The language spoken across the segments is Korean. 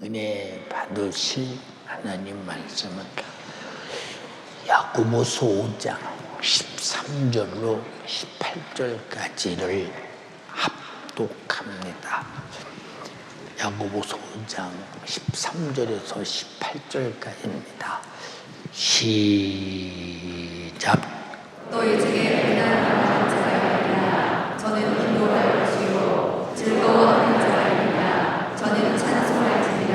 은혜 받으실 하나님 말씀은 야고보서 5장 13절로 18절까지를 합독합니다. 야고보서 5장 13절에서 18절까지입니다. 시작. 너희 중에 배단하는 자가 있느냐? 저는 기도할 것이요 즐거워하는 자가 있느냐? 저는 찬송할지니라.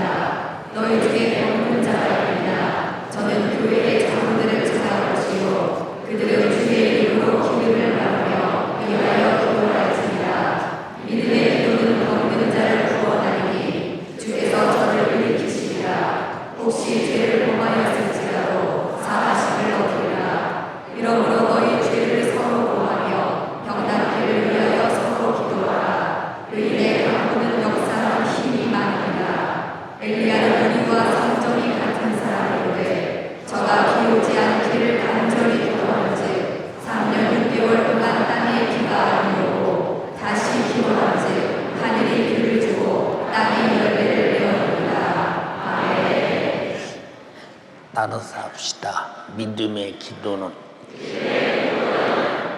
너희 중에 배고픈 자가 있느냐? 저는 교회의 장로들을 찾아갈 것이요 그들은 주의 이름으로 기름을 받으며 위하여 기도할지니라. 믿음의 기도는 없는 자를 구원하리니 주께서 저를 일으키시리라. 혹시 죄를 범하였을지라도 사하심을 얻으리라. 이러므로 너희 죄를 서로 고하며 병낫기를 위하여 서로 기도하라. 의인의 강구는 역사하는 힘이 많으니라. 엘리야는 우리와 성정이 같은 사람이로되 저가 비오지 않기를 간절히 기도한즉 3년 6개월 동안 땅에 비가 아니오고 다시 기도한즉 하늘이 비를 주고 땅이 열매를 내어주리라. 아멘. 따라서 합시다. 믿음의 기도는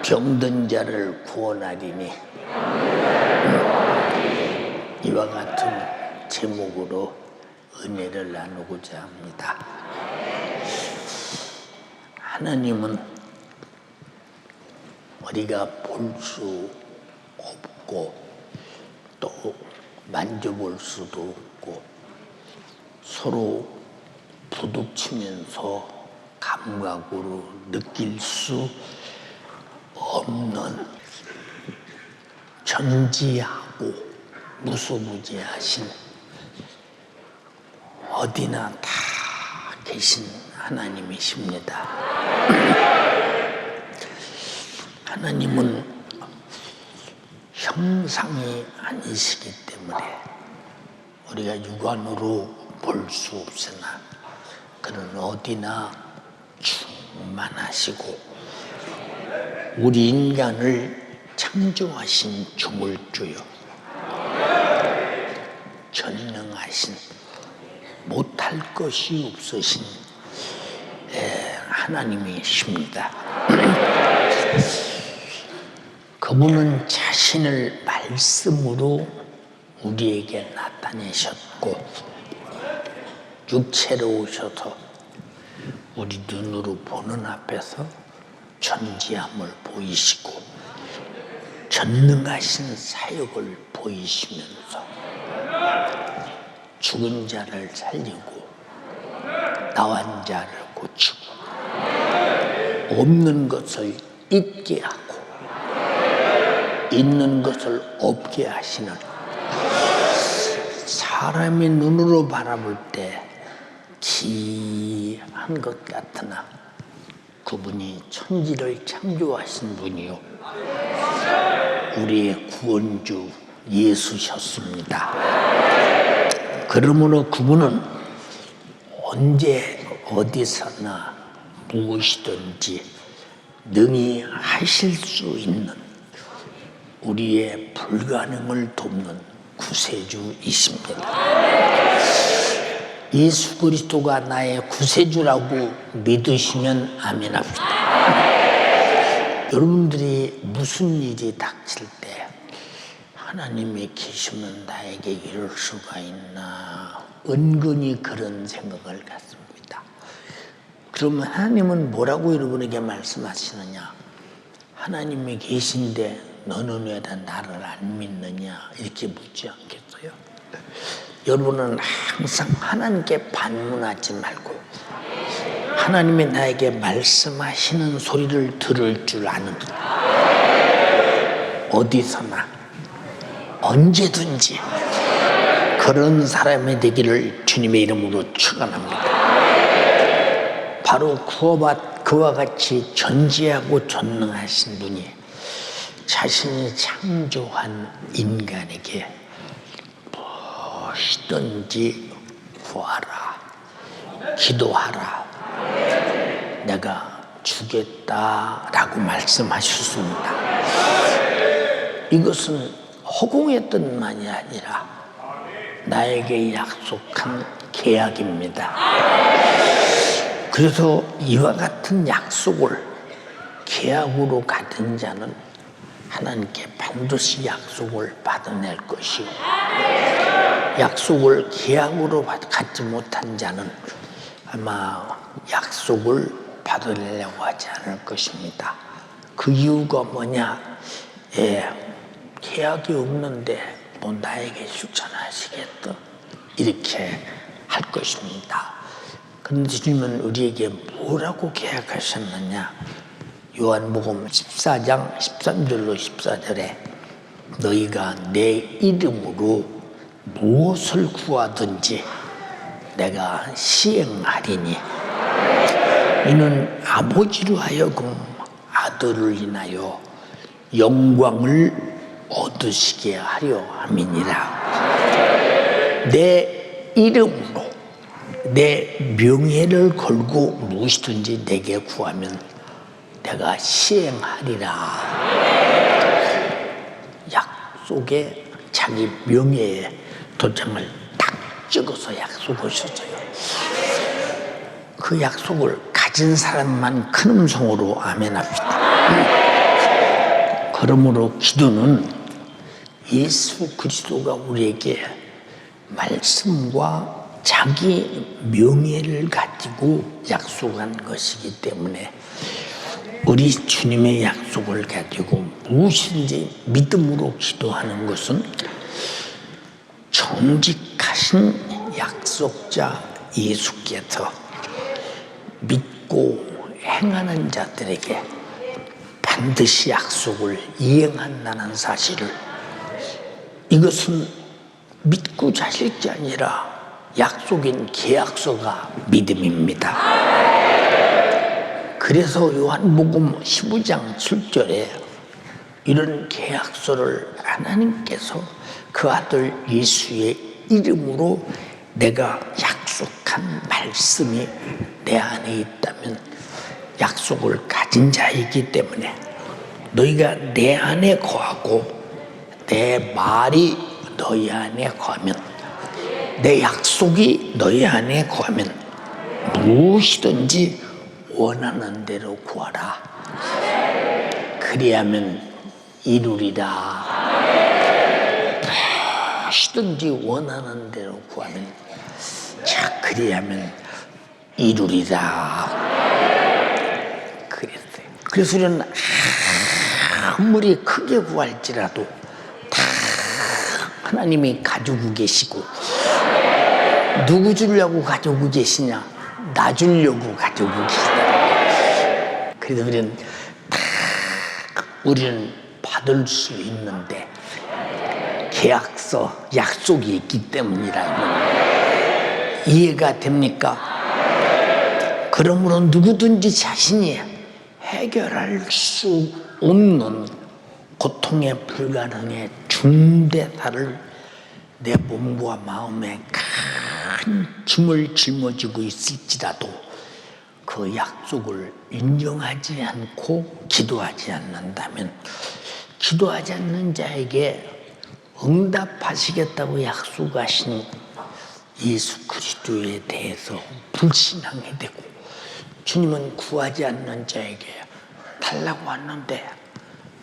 병든 자를 구원하리니. 이와 같은 제목으로 은혜를 나누고자 합니다. 하나님은 우리가 볼 수 없고 또 만져볼 수도 없고 서로 부딪히면서 감각으로 느낄 수 없는 전지하고 무소부지하신 어디나 다 계신 하나님이십니다. 하나님은 형상이 아니시기 때문에 우리가 육안으로 볼 수 없으나 그는 어디나 충만하시고 우리 인간을 창조하신 조물주요 전능하신 못할 것이 없으신 하나님이십니다. 그분은 자신을 말씀으로 우리에게 나타내셨고 육체로 오셔서 우리 눈으로 보는 앞에서 전지함을 보이시고 전능하신 사역을 보이시면서 죽은 자를 살리고 나간 자를 고치고 없는 것을 있게 하고 있는 것을 없게 하시는 사람의 눈으로 바라볼 때 기이한 것 같으나 그분이 천지를 창조하신 분이요 우리의 구원주 예수셨습니다. 그러므로 그분은 언제 어디서나 무엇이든지 능히 하실 수 있는 우리의 불가능을 돕는 구세주이십니다. 예수 그리스도가 나의 구세주라고 믿으시면 아멘합시다. 여러분들이 무슨 일이 닥칠 때 하나님이 계시면 나에게 이럴 수가 있나 은근히 그런 생각을 갖습니다. 그러면 하나님은 뭐라고 여러분에게 말씀하시느냐? 하나님이 계신데 너는 왜 나를 안 믿느냐? 이렇게 묻지 않겠어요? 여러분은 항상 하나님께 반문하지 말고 하나님이 나에게 말씀하시는 소리를 들을 줄 아는 어디서나 언제든지 그런 사람이 되기를 주님의 이름으로 축원합니다. 바로 그와 같이 전지하고 전능하신 분이 자신이 창조한 인간에게 무엇이든지 구하라, 기도하라, 내가 주겠다라고 말씀하셨습니다. 이것은 허공의 뜻만이 아니라 나에게 약속한 계약입니다. 그래서 이와 같은 약속을 계약으로 받은 자는 하나님께 반드시 약속을 받아낼 것이요, 약속을 계약으로 갖지 못한 자는 아마 약속을 받으려고 하지 않을 것입니다. 그 이유가 뭐냐? 계약이 없는데 뭐 나에게 추천하시겠다 이렇게 할 것입니다. 그런데 주님은 우리에게 뭐라고 계약하셨느냐? 요한복음 14장 13절로 14절에 너희가 내 이름으로 무엇을 구하든지 내가 시행하리니 이는 아버지로 하여금 아들을 인하여 영광을 얻으시게 하려 함이니라. 내 이름으로 내 명예를 걸고 무엇이든지 내게 구하면 내가 시행하리라. 약속에 자기 명예의 도장을 딱 찍어서 약속하셨어요. 그 약속을 가진 사람만 큰 음성으로 아멘합시다. 그러므로 기도는 예수 그리스도가 우리에게 말씀과 자기 명예를 가지고 약속한 것이기 때문에 우리 주님의 약속을 가지고 무엇인지 믿음으로 기도하는 것은 정직하신 약속자 예수께서 믿고 행하는 자들에게 반드시 약속을 이행한다는 사실을, 이것은 믿고 자실지 아니라 약속인 계약서가 믿음입니다. 그래서 요한복음 15장 7절에 이런 계약서를 하나님께서 그 아들 예수의 이름으로 내가 약속한 말씀이 내 안에 있다면 약속을 가진 자이기 때문에 너희가 내 안에 거하고 내 말이 너희 안에 거하면, 내 약속이 너희 안에 거하면 무엇이든지 원하는 대로 구하라. 그리하면 이루리라. 무엇이든지 원하는 대로 구하면, 자, 그리하면 이루리라. 그랬어요. 그래서 우리는 아무리 크게 구할지라도 다 하나님이 가지고 계시고, 누구 주려고 가지고 계시냐? 나 주려고 가지고 계시다. 그래서 우리는 받을 수 있는데 계약서, 약속이 있기 때문이라는 이해가 됩니까? 그러므로 누구든지 자신이 해결할 수 없는 고통에 불가능해 중대사를 내 몸과 마음에 큰 짐을 짊어지고 있을지라도 그 약속을 인정하지 않고 기도하지 않는다면, 기도하지 않는 자에게 응답하시겠다고 약속하신 예수 그리스도에 대해서 불신하게 되고, 주님은 구하지 않는 자에게 달라고 하는데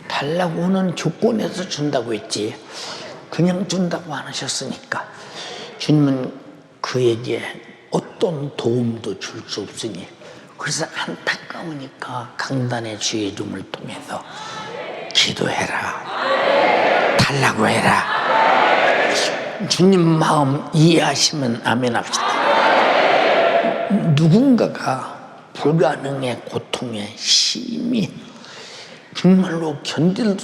달라고 하는 조건에서 준다고 했지 그냥 준다고 안 하셨으니까 주님은 그에게 어떤 도움도 줄 수 없으니, 그래서 안타까우니까 강단의 주의 이름을 통해서 기도해라, 달라고 해라. 주님 마음 이해하시면 아멘 합시다. 누군가가 불가능의 고통에 심히 정말로 견딜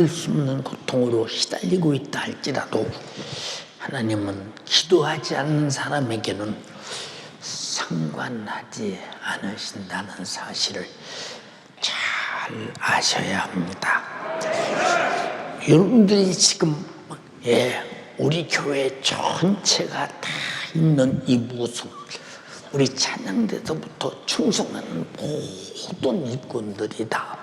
수 없는 고통으로 시달리고 있다 할지라도 하나님은 기도하지 않는 사람에게는 상관하지 않으신다는 사실을 잘 아셔야 합니다. 여러분들이 지금 우리 교회 전체가 다 있는 이 모습, 우리 찬양대서부터 충성하는 모든 일꾼들이 다,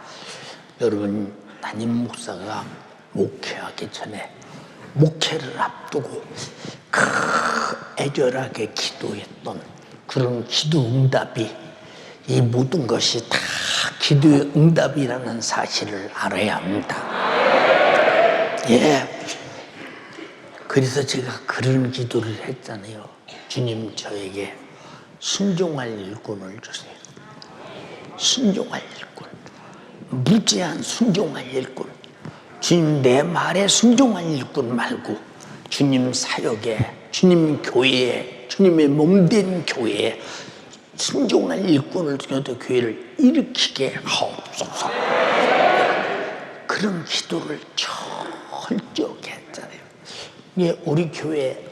여러분 담임 목사가 목회하기 전에 목회를 앞두고 애절하게 기도했던 그런 기도 응답이, 이 모든 것이 다 기도의 응답이라는 사실을 알아야 합니다. 예. 그래서 제가 그런 기도를 했잖아요. 주님, 저에게 순종할 일꾼을 주세요. 순종할 일꾼, 무제한 순종할 일꾼. 주님, 내 말에 순종할 일꾼 말고 주님 사역에, 주님 교회에, 주님의 몸된 교회에 순종할 일꾼을 통해서 교회를 일으키게 하옵소서. 그런 기도를 철저하게 했잖아요. 예, 우리 교회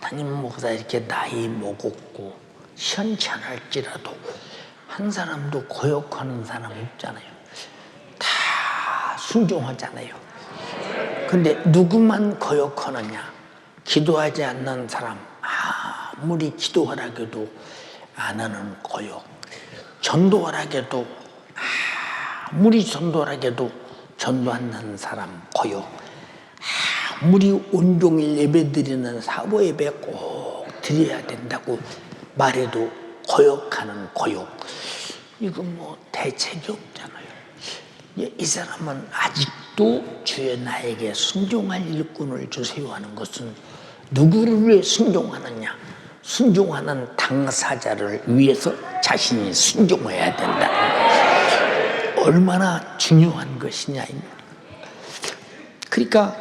담임 목사 이렇게 나이 먹었고 시원찮을지라도 한 사람도 거역하는 사람 없잖아요. 다 순종하잖아요. 근데 누구만 거역하느냐? 기도하지 않는 사람, 아무리 기도하라고 해도 안 하는 거역. 전도하라고 해도 아무리 전도하라고 해도 전도 안 하는 사람 거역. 아무리 온종일 예배 드리는 사보 예배 꼭 드려야 된다고 말해도 거역하는 거역. 이거 뭐 대책이 없잖아요. 이 사람은 아직도 주여 나에게 순종할 일꾼을 주세요 하는 것은 누구를 위해 순종하느냐? 순종하는 당사자를 위해서 자신이 순종해야 된다. 얼마나 중요한 것이냐. 그러니까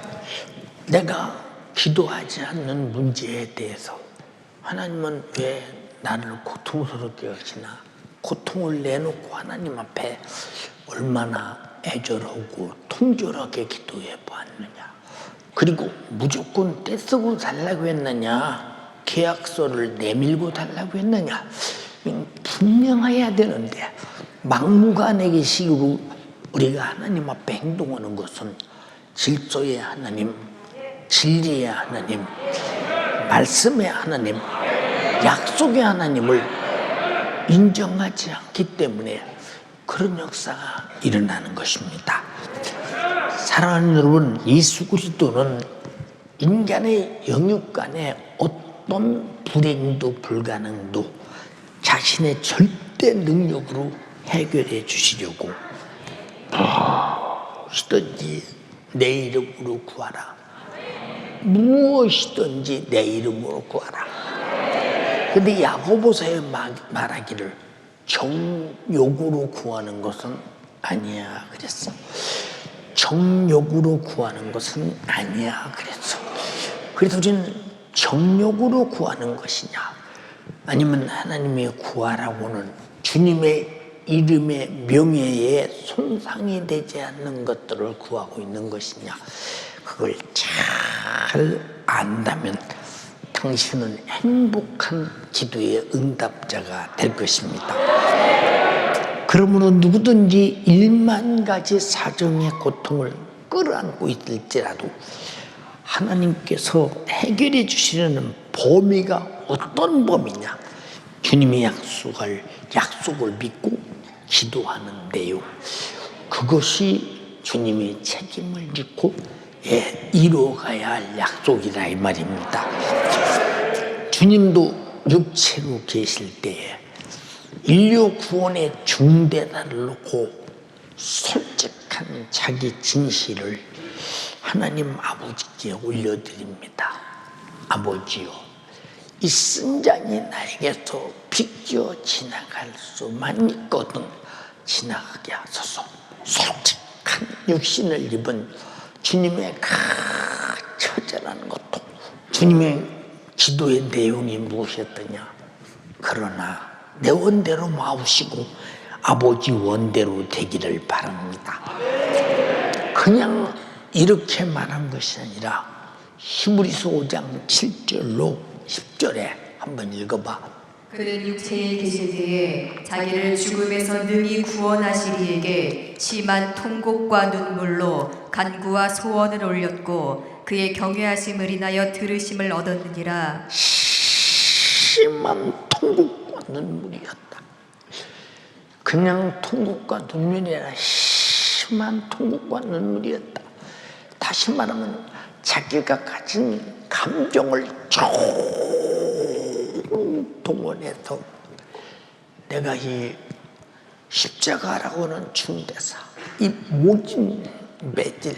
내가 기도하지 않는 문제에 대해서 하나님은 왜 나를 고통스럽게 하시나? 고통을 내놓고 하나님 앞에 얼마나 애절하고 통절하게 기도해 보았느냐. 그리고 무조건 떼쓰고 달라고 했느냐, 계약서를 내밀고 달라고 했느냐. 분명해야 되는데 막무가내의 식으로 우리가 하나님 앞에 행동하는 것은 질서의 하나님, 진리의 하나님, 말씀의 하나님, 약속의 하나님을 인정하지 않기 때문에 그런 역사가 일어나는 것입니다. 사랑하는 여러분, 예수 그리스도는 인간의 영육 간에 어떤 불행도 불가능도 자신의 절대 능력으로 해결해 주시려고 무엇이든지 내 이름으로 구하라. 무엇이든지 내 이름으로 구하라. 근데 야고보서에 말하기를 정욕으로 구하는 것은 아니야 그랬어. 정욕으로 구하는 것은 아니야 그랬어. 그래서 우리는 정욕으로 구하는 것이냐, 아니면 하나님의 구하라고는 주님의 이름의 명예에 손상이 되지 않는 것들을 구하고 있는 것이냐, 그걸 잘 안다면 당신은 행복한 기도의 응답자가 될 것입니다. 그러므로 누구든지 1만 가지 사정의 고통을 끌어안고 있을지라도 하나님께서 해결해 주시려는 범위가 어떤 범위냐, 주님의 약속을 믿고 기도하는 내용, 그것이 주님의 책임을 짓고 이루어가야 할 약속이라 이 말입니다. 주님도 육체로 계실 때에 인류 구원의 중대단을 놓고 솔직한 자기 진실을 하나님 아버지께 올려드립니다. 아버지요, 이 쓴잔이 나에게서 비껴 지나갈 수만 있거든 지나가게 하소서. 솔직한 육신을 입은 주님의 처절한 것도 주님의 기도의 내용이 무엇이었더냐? 그러나 내 원대로 마우시고 아버지 원대로 되기를 바랍니다. 그냥 이렇게 말한 것이 아니라 히브리서 5장 7절로 10절에 한번 읽어봐. 그는 육체에 계실 때에 자기를 죽음에서 능히 구원하시리에게 심한 통곡과 눈물로 간구와 소원을 올렸고 그의 경외하심을 인하여 들으심을 얻었느니라. 심한 통곡과 눈물이었다. 그냥 통곡과 눈물이 아니라 심한 통곡과 눈물이었다. 다시 말하면 자기가 가진 감정을 동원해서 내가 이 십자가라고 하는 중대사, 이 모진 매질,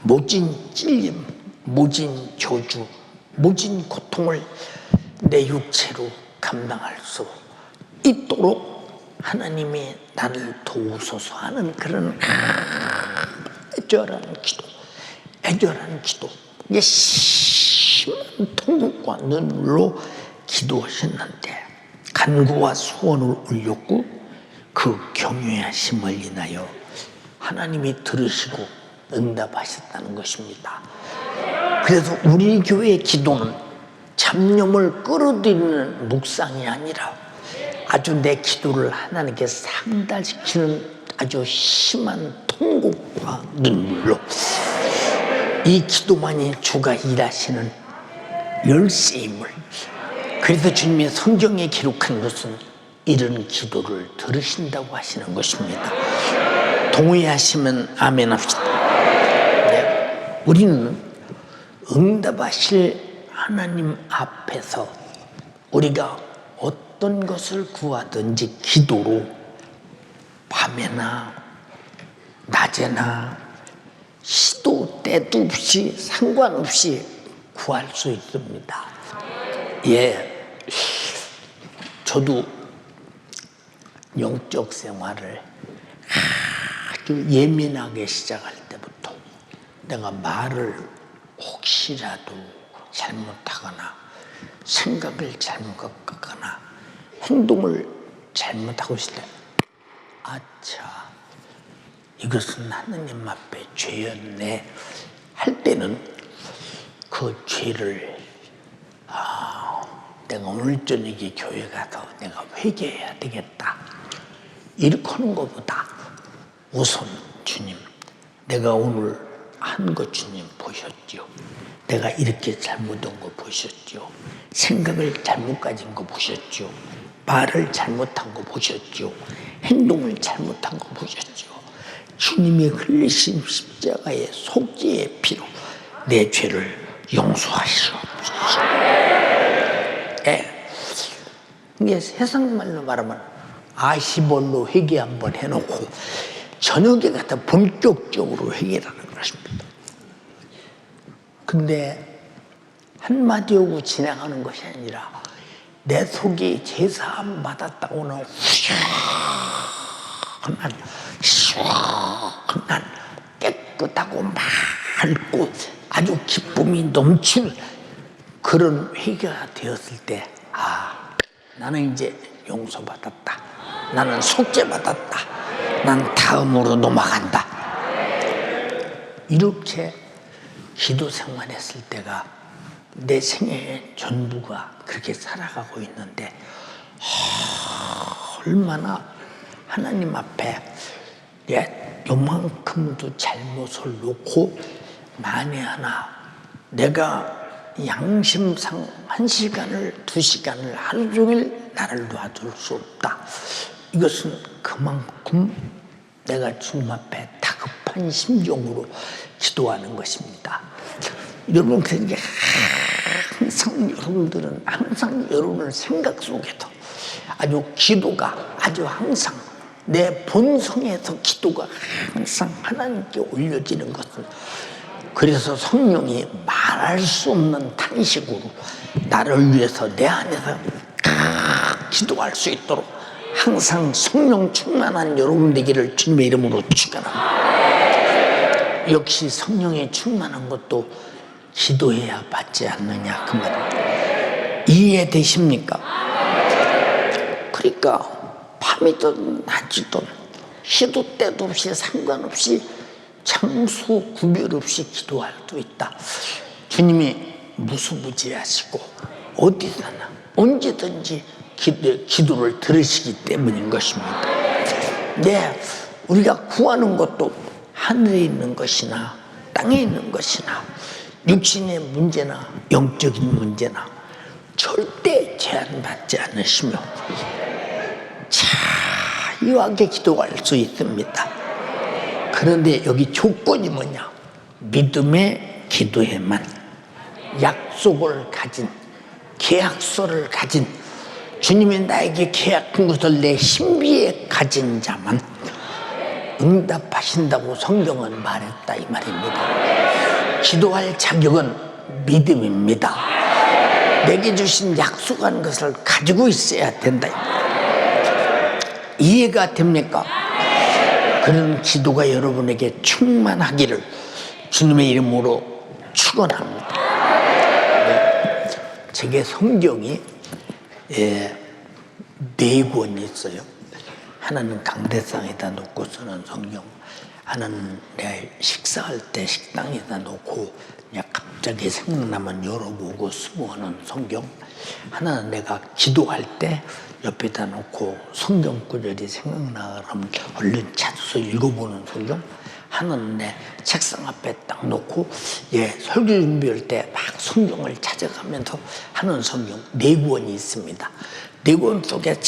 모진 찔림, 모진 저주, 모진 고통을 내 육체로 감당할 수 있도록 하나님이 나를 도우소서 하는 그런 애절한 기도, 이게 심한 통곡과 눈물로 기도하셨는데 간구와 소원을 올렸고 그 경외하심을 인하여 하나님이 들으시고 응답하셨다는 것입니다. 그래서 우리 교회의 기도는 잡념을 끌어들이는 묵상이 아니라 아주 내 기도를 하나님께 상달시키는 아주 심한 통곡과 눈물로 이 기도만이 주가 일하시는 열쇠임을, 그래서 주님의 성경에 기록한 것은 이런 기도를 들으신다고 하시는 것입니다. 동의하시면 아멘 합시다. 네. 우리는 응답하실 하나님 앞에서 우리가 어떤 것을 구하든지 기도로 밤에나 낮에나 시도 때도 없이 상관없이 구할 수 있습니다. 예, 저도 영적 생활을 아주 예민하게 시작할 때부터 내가 말을 혹시라도 잘못하거나 생각을 잘못하거나 행동을 잘못하고 있을 때 아차, 이것은 하느님 앞에 죄였네 할 때는 그 죄를 내가 오늘 저녁에 교회 가서 내가 회개해야 되겠다 이렇게 하는 것보다 우선 주님, 내가 오늘 한 것 주님 보셨죠? 내가 이렇게 잘못한 거 보셨죠? 생각을 잘못 가진 거 보셨죠? 말을 잘못한 거 보셨죠? 행동을 잘못한 거 보셨죠? 주님이 흘리신 십자가의 속죄의 피로 내 죄를 용서하시옵소서. 예. 이게 세상 말로 말하면 아시벌로 회개 한번 해놓고 저녁에 가서 본격적으로 회개라는 것입니다. 근데 한마디 하고 지나가는 것이 아니라 내 속에 제사함 받았다고는 시원한 깨끗하고 맑고 아주 기쁨이 넘치는 그런 회개가 되었을 때 나는 이제 용서받았다, 나는 속죄받았다, 난 다음으로 넘어간다, 이렇게 기도 생활했을 때가 내 생애의 전부가 그렇게 살아가고 있는데 얼마나 하나님 앞에 요만큼도 잘못을 놓고 만에 하나 내가 양심상 1시간을 2시간을 하루 종일 나를 놔둘 수 없다, 이것은 그만큼 내가 주님 앞에 다급한 심정으로 기도하는 것입니다. 여러분, 그러니까 항상 여러분의 생각 속에도 아주 기도가 아주 항상 내 본성에서 기도가 항상 하나님께 올려지는 것은, 그래서 성령이 말할 수 없는 탄식으로 나를 위해서 내 안에서 기도할 수 있도록 항상 성령 충만한 여러분 되기를 주님의 이름으로 축원합니다. 역시 성령에 충만한 것도 기도해야 받지 않느냐, 그 말입니다. 이해되십니까? 그러니까 밤이든 낮이든 시도 때도 없이 상관없이 장소 구별 없이 기도할 수 있다. 주님이 무수무지하시고 어디서나 언제든지 기도를 들으시기 때문인 것입니다. 네, 우리가 구하는 것도 하늘에 있는 것이나 땅에 있는 것이나 육신의 문제나 영적인 문제나 절대 제한받지 않으시며 자유하게 기도할 수 있습니다. 그런데 여기 조건이 뭐냐? 믿음의 기도에만 약속을 가진, 계약서를 가진, 주님이 나에게 계약한 것을 내 신비에 가진 자만 응답하신다고 성경은 말했다 이 말입니다. 기도할 자격은 믿음입니다. 내게 주신 약속한 것을 가지고 있어야 된다. 이해가 됩니까? 그런 기도가 여러분에게 충만하기를 주님의 이름으로 축원합니다. 네. 제게 성경이 4권이 있어요. 하나는 강대상에다 놓고 쓰는 성경, 하나는 내가 식사할 때 식당에다 놓고 그냥 갑자기 생각나면 열어보고 수고하는 성경, 하나는 내가 기도할 때 옆에다 놓고 성경 구절이 생각나 그러면 얼른 찾아서 읽어보는 성경, 하나는 내 책상 앞에 딱 놓고 설교 준비할 때 막 성경을 찾아가면서 하는 성경 4권이 있습니다. 4권 속에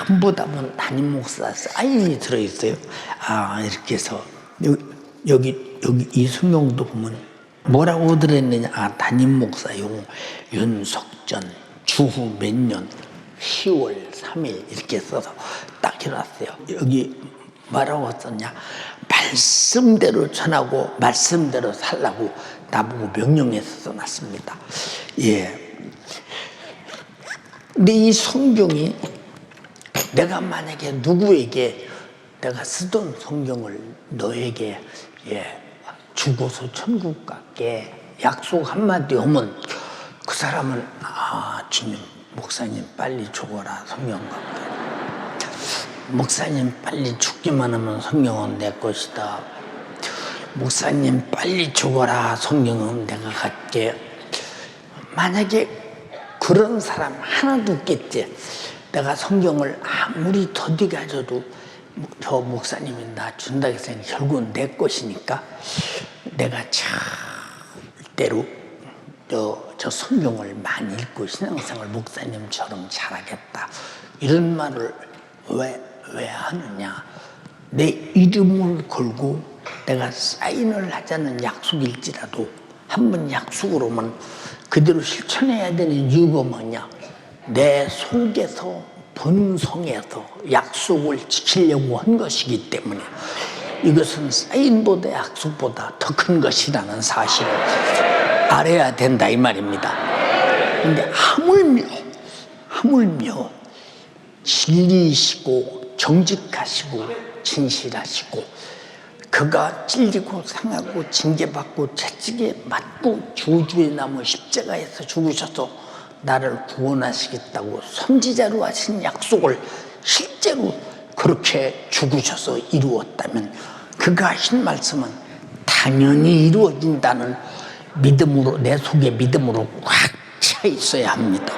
전부 다 담임 목사 사인이 들어있어요. 이렇게 해서 여기 이 성경도 보면 뭐라고 들어있느냐, 담임 목사용 윤석전 주후 몇 년 10월 3일 이렇게 써서 딱 해놨어요. 여기 뭐라고 썼냐, 말씀대로 전하고 말씀대로 살라고 나보고 명령해서 써놨습니다. 근데 이 성경이 내가 만약에 누구에게 내가 쓰던 성경을 너에게 주고서 천국 갈게 약속 한마디 하면 그 사람은 주님, 목사님 빨리 죽어라, 성경 갈게. 목사님 빨리 죽기만 하면 성경은 내 것이다. 목사님 빨리 죽어라, 성경은 내가 갈게. 만약에 그런 사람 하나도 없겠지. 내가 성경을 아무리 더디 가져도 저 목사님이 나 준다 해서 결국은 내 것이니까 내가 절대로 저 성경을 많이 읽고 신앙생활 목사님처럼 잘하겠다, 이런 말을 왜 하느냐. 내 이름을 걸고 내가 사인을 하자는 약속일지라도 한번 약속으로만 그대로 실천해야 되는 이유가 뭐냐, 내 속에서 본성에서 약속을 지키려고 한 것이기 때문에 이것은 사인보다 약속보다 더 큰 것이라는 사실을 알아야 된다 이 말입니다. 근데 하물며 진리이시고 정직하시고 진실하시고 그가 찔리고 상하고 징계받고 채찍에 맞고 저주에 남아 십자가에서 죽으셔서 나를 구원하시겠다고 선지자로 하신 약속을 실제로 그렇게 죽으셔서 이루었다면 그가 하신 말씀은 당연히 이루어진다는 믿음으로, 내 속에 믿음으로 꽉 차 있어야 합니다.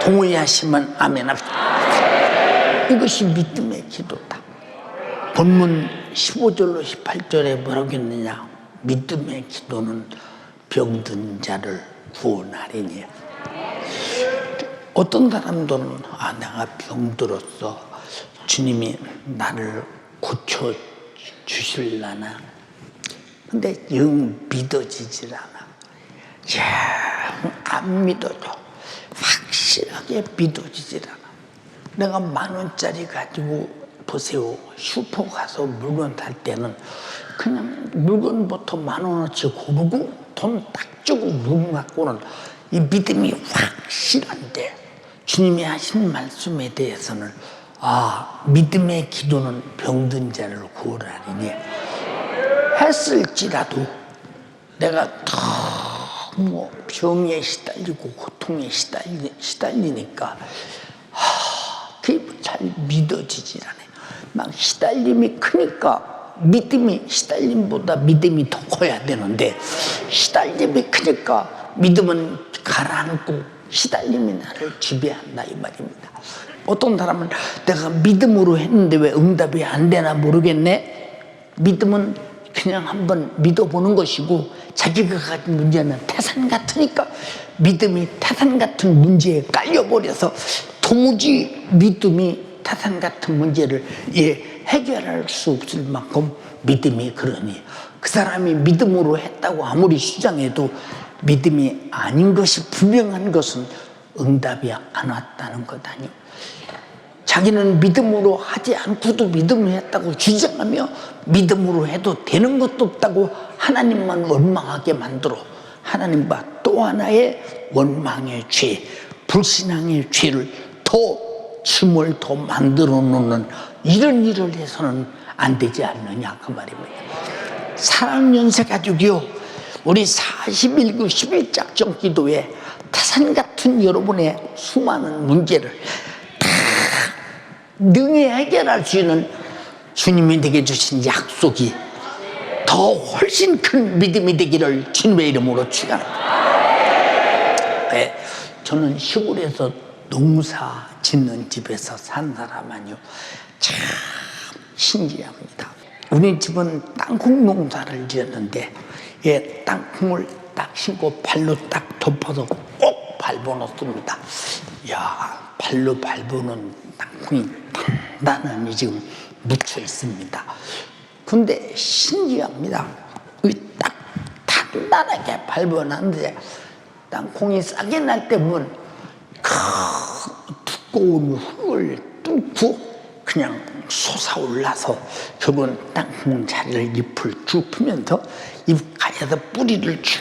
동의하시면 아멘 합시다. 이것이 믿음의 기도다. 본문 15절로 18절에 뭐라고 했느냐, 믿음의 기도는 병든 자를 구원하리니. 어떤 사람들은 내가 병들었어, 주님이 나를 고쳐주실라나. 근데 영 믿어지질 않아. 안 믿어져. 확실하게 믿어지질 않아. 내가 10,000원짜리 가지고 보세요. 슈퍼 가서 물건 살 때는 그냥 물건부터 10,000원어치 고르고 돈 딱 주고 물건 갖고는 이 믿음이 확실한데, 주님이 하신 말씀에 대해서는 믿음의 기도는 병든 자를 구원하리니 했을지라도 내가 너무 병에 시달리고 고통에 시달리니까 그게 잘 믿어지질 않아요. 막 시달림이 크니까 시달림보다 믿음이 더 커야 되는데, 시달림이 크니까 믿음은 가라앉고 시달림이 나를 지배한다 이 말입니다. 어떤 사람은 내가 믿음으로 했는데 왜 응답이 안 되나 모르겠네. 믿음은 그냥 한번 믿어보는 것이고, 자기가 가진 문제는 태산 같으니까 믿음이 태산 같은 문제에 깔려버려서 도무지 믿음이 타산 같은 문제를 해결할 수 없을 만큼 믿음이 그러니 그 사람이 믿음으로 했다고 아무리 주장해도 믿음이 아닌 것이 분명한 것은 응답이 안 왔다는 것 아니요. 자기는 믿음으로 하지 않고도 믿음을 했다고 주장하며 믿음으로 해도 되는 것도 없다고 하나님만 원망하게 만들어 하나님과 또 하나의 원망의 죄, 불신앙의 죄를 짐을 더 만들어 놓는 이런 일을 해서는 안 되지 않느냐 그 말입니다. 사랑연세 가족이요, 우리 41구 11작정 기도에 타산 같은 여러분의 수많은 문제를 다 능히 해결할 수 있는 주님이 내게 주신 약속이 더 훨씬 큰 믿음이 되기를 주님의 이름으로 축원합니다. 네, 저는 시골에서 농사 짓는 집에서 산 사람 아니요, 참 신기합니다. 우리 집은 땅콩 농사를 지었는데 땅콩을 딱 심고 발로 딱 덮어서 꼭 밟아놓습니다. 이야, 발로 밟아놓은 땅콩이 단단히 지금 묻혀 있습니다. 근데 신기합니다. 딱 단단하게 밟아놨는데 땅콩이 싸게 날 때 보면 두꺼운 흙을 뚫고 그냥 솟아올라서 결국은 땅콩 자리를 잎을 쭉 펴면서 잎가에서 뿌리를 쭉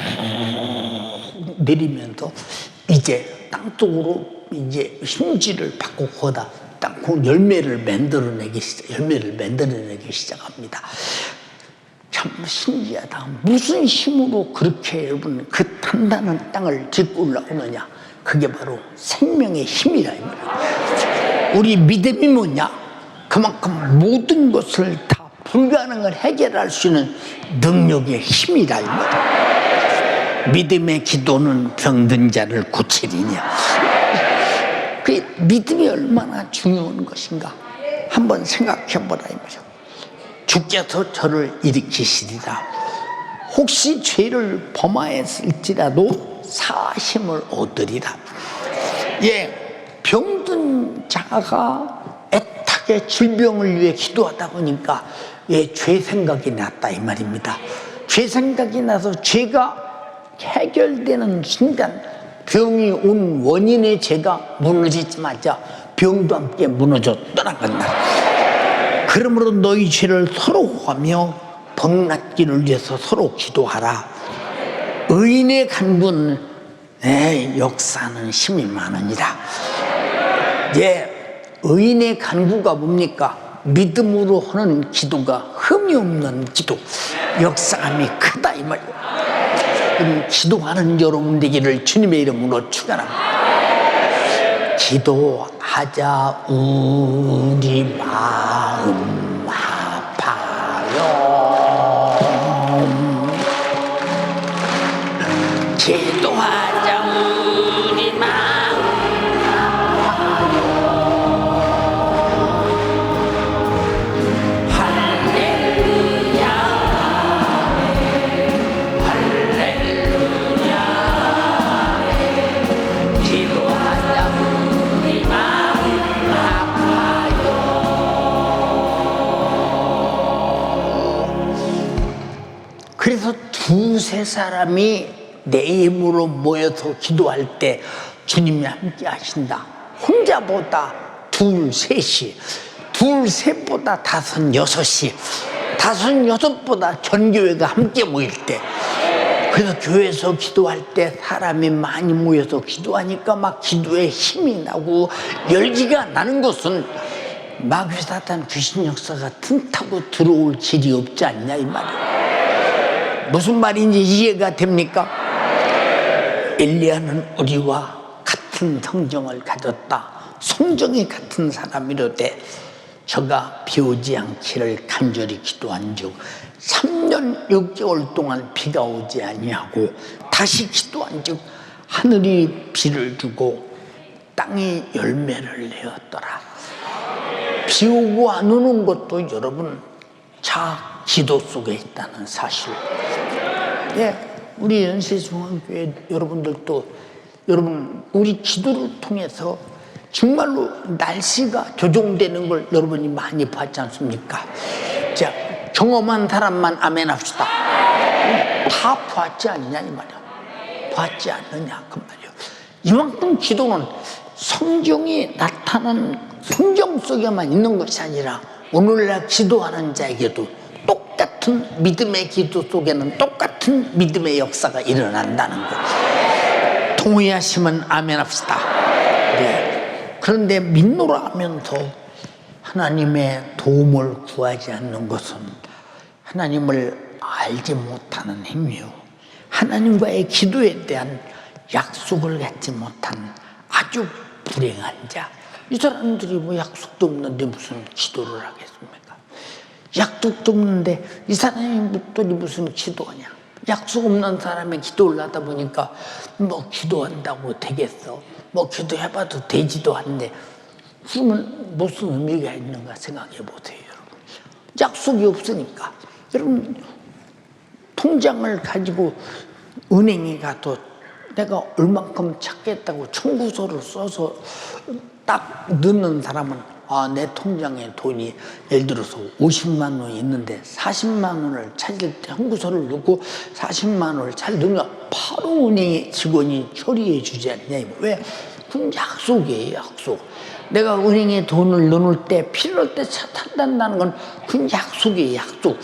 내리면서 이제 땅속으로 이제 힘질을 받고 거다 땅콩 열매를 만들어내기 시작합니다. 참 신기하다. 무슨 힘으로 그렇게 여러분 그 단단한 땅을 짚고 올라오느냐? 그게 바로 생명의 힘이라 이 말이야. 우리 믿음이 뭐냐? 그만큼 모든 것을 다 불가능을 해결할 수 있는 능력의 힘이라 이 말이야. 믿음의 기도는 병든 자를 고치리냐. 그 믿음이 얼마나 중요한 것인가 한번 생각해 보라 이 말이야. 주께서 저를 일으키시리라. 혹시 죄를 범하였을지라도 사심을 얻으리라. 병든 자가 애타게 질병을 위해 기도하다 보니까 죄 생각이 났다 이 말입니다. 죄 생각이 나서 죄가 해결되는 순간 병이 온 원인의 죄가 무너지자마자 병도 함께 무너져 떠나간다. 그러므로 너희 죄를 서로 구하며 범낫기를 위해서 서로 기도하라. 의인의 간구는 역사는 힘이 많으니라. 의인의 간구가 뭡니까? 믿음으로 하는 기도가 흠이 없는 기도, 역사감이 크다 이 말이에요. 기도하는 여러분 되기를 주님의 이름으로 축원합니다. 기도하자 우리 마음 아파요. 기도하자 우리 마음 아파요. 할렐루야 할렐루야. 기도하자 우리 마음 아파요. 그래서 두세 사람이 내 힘으로 모여서 기도할 때 주님이 함께 하신다. 혼자보다 둘, 셋이, 둘, 셋보다 다섯, 여섯이, 다섯, 여섯보다 전교회가 함께 모일 때, 그래서 교회에서 기도할 때 사람이 많이 모여서 기도하니까 막 기도에 힘이 나고 열기가 나는 것은 마귀 사탄 귀신 역사가 틈타고 들어올 길이 없지 않냐 이 말이에요. 무슨 말인지 이해가 됩니까? 엘리야는 우리와 같은 성정을 가졌다. 성정이 같은 사람이로되 저가 비 오지 않기를 간절히 기도한 즉 3년 6개월 동안 비가 오지 아니하고 다시 기도한 즉 하늘이 비를 주고 땅이 열매를 내었더라. 비 오고 안 오는 것도 여러분 자 기도 속에 있다는 사실. 우리 연세중앙교회 여러분들도 여러분 우리 기도를 통해서 정말로 날씨가 조종되는 걸 여러분이 많이 봤지 않습니까? 자, 경험한 사람만 아멘 합시다. 다 봤지 않느냐 이 말이야. 봤지 않느냐 그 말이야. 이만큼 기도는 성경이 나타난 성경 속에만 있는 것이 아니라 오늘날 기도하는 자에게도 똑같은 믿음의 기도 속에는 똑같은 믿음의 역사가 일어난다는 것. 동의하시면 아멘 합시다. 네. 그런데 믿노라 하면서 하나님의 도움을 구하지 않는 것은 하나님을 알지 못하는 행위요, 하나님과의 기도에 대한 약속을 갖지 못한 아주 불행한 자. 이 사람들이 뭐 약속도 없는데 무슨 기도를 하겠습니까? 약속도 없는데 이 사람의 목도리 무슨 기도하냐? 약속 없는 사람의 기도를 하다 보니까 뭐 기도한다고 되겠어? 뭐 기도해봐도 되지도 않네. 그러면 무슨 의미가 있는가 생각해 보세요, 여러분. 약속이 없으니까. 여러분, 통장을 가지고 은행에 가도 내가 얼만큼 찾겠다고 청구서를 써서 딱 넣는 사람은 내 통장에 돈이 예를 들어서 50만 원이 있는데 40만 원을 찾을 때 청구서를 넣고 40만 원을 잘 넣으면 바로 은행의 직원이 처리해 주지 않냐. 왜? 그건 약속이에요, 약속. 내가 은행에 돈을 넣을 때 필요할 때 찾아낸다는 건 그건 약속이에요, 약속.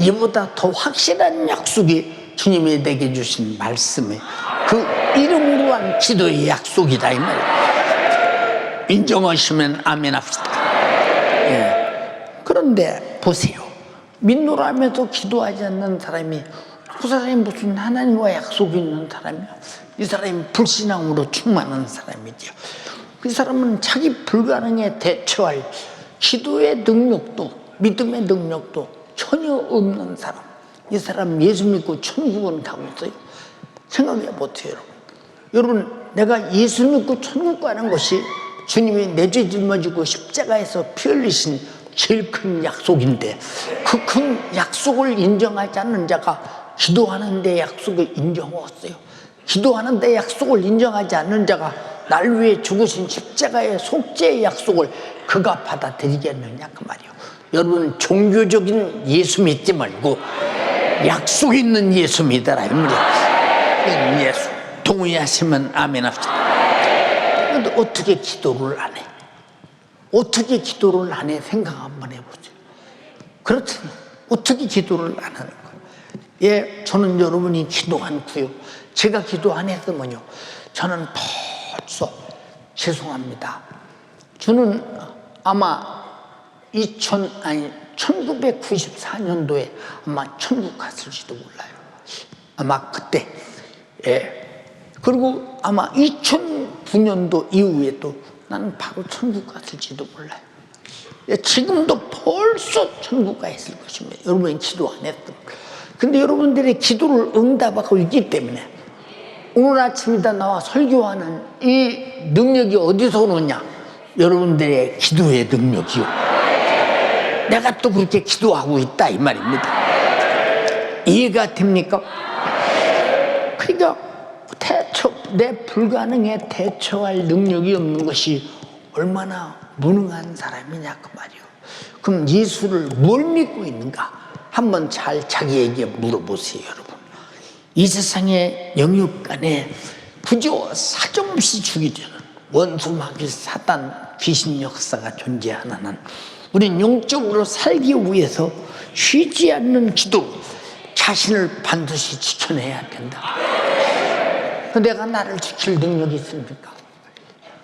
이보다 더 확실한 약속이 주님이 내게 주신 말씀에 그 이름으로 한 기도의 약속이다 이 말이에요. 인정하시면 아멘 합시다. 예. 그런데 보세요. 믿노라 하면서 기도하지 않는 사람이 그 사람이 무슨 하나님과 약속이 있는 사람이야? 이 사람이 불신앙으로 충만한 사람이죠. 그 사람은 자기 불가능에 대처할 기도의 능력도 믿음의 능력도 전혀 없는 사람. 이 사람 예수 믿고 천국은 가고 있어요. 생각해 보세요, 여러분. 여러분, 내가 예수 믿고 천국 가는 것이 주님이 내 죄 짊어지고 십자가에서 피 흘리신 제일 큰 약속인데 그 큰 약속을 인정하지 않는 자가 기도하는 데 약속을 인정했어요. 기도하는 데 약속을 인정하지 않는 자가 날 위해 죽으신 십자가의 속죄의 약속을 그가 받아들이겠느냐 그 말이에요. 여러분, 종교적인 예수 믿지 말고 약속 있는 예수 믿어라 이 말이에요. 예수 동의하시면 아멘 합시다. 그런데 어떻게 기도를 안 해? 어떻게 기도를 안 해? 생각 한번 해보세요. 그렇잖아요. 어떻게 기도를 안 하는 거예요? 예, 저는 여러분이 기도한고요. 제가 기도 안 했으면요, 저는 벌써 죄송합니다. 저는 아마 1994년도에 아마 천국 갔을지도 몰라요. 아마 그때. 예. 그리고 아마 2009년도 이후에도 나는 바로 천국 갔을지도 몰라요. 예, 지금도 벌써 천국 가 있을 것입니다. 여러분이 기도 안 했던. 근데 여러분들의 기도를 응답하고 있기 때문에 오늘 아침이다 나와 설교하는 이 능력이 어디서 오느냐? 여러분들의 기도의 능력이요. 내가 또 그렇게 기도하고 있다 이 말입니다. 이해가 됩니까? 그러니까 내 불가능에 대처할 능력이 없는 것이 얼마나 무능한 사람이냐 그 말이요. 그럼 예수를 뭘 믿고 있는가? 한번 잘 자기에게 물어보세요, 여러분. 이 세상의 영역 간에 그저 사정없이 죽이려는 원수 마귀 사단 귀신 역사가 존재하는 한 우린 영적으로 살기 위해서 쉬지 않는 기도, 자신을 반드시 지켜내야 된다. 내가 나를 지킬 능력이 있습니까?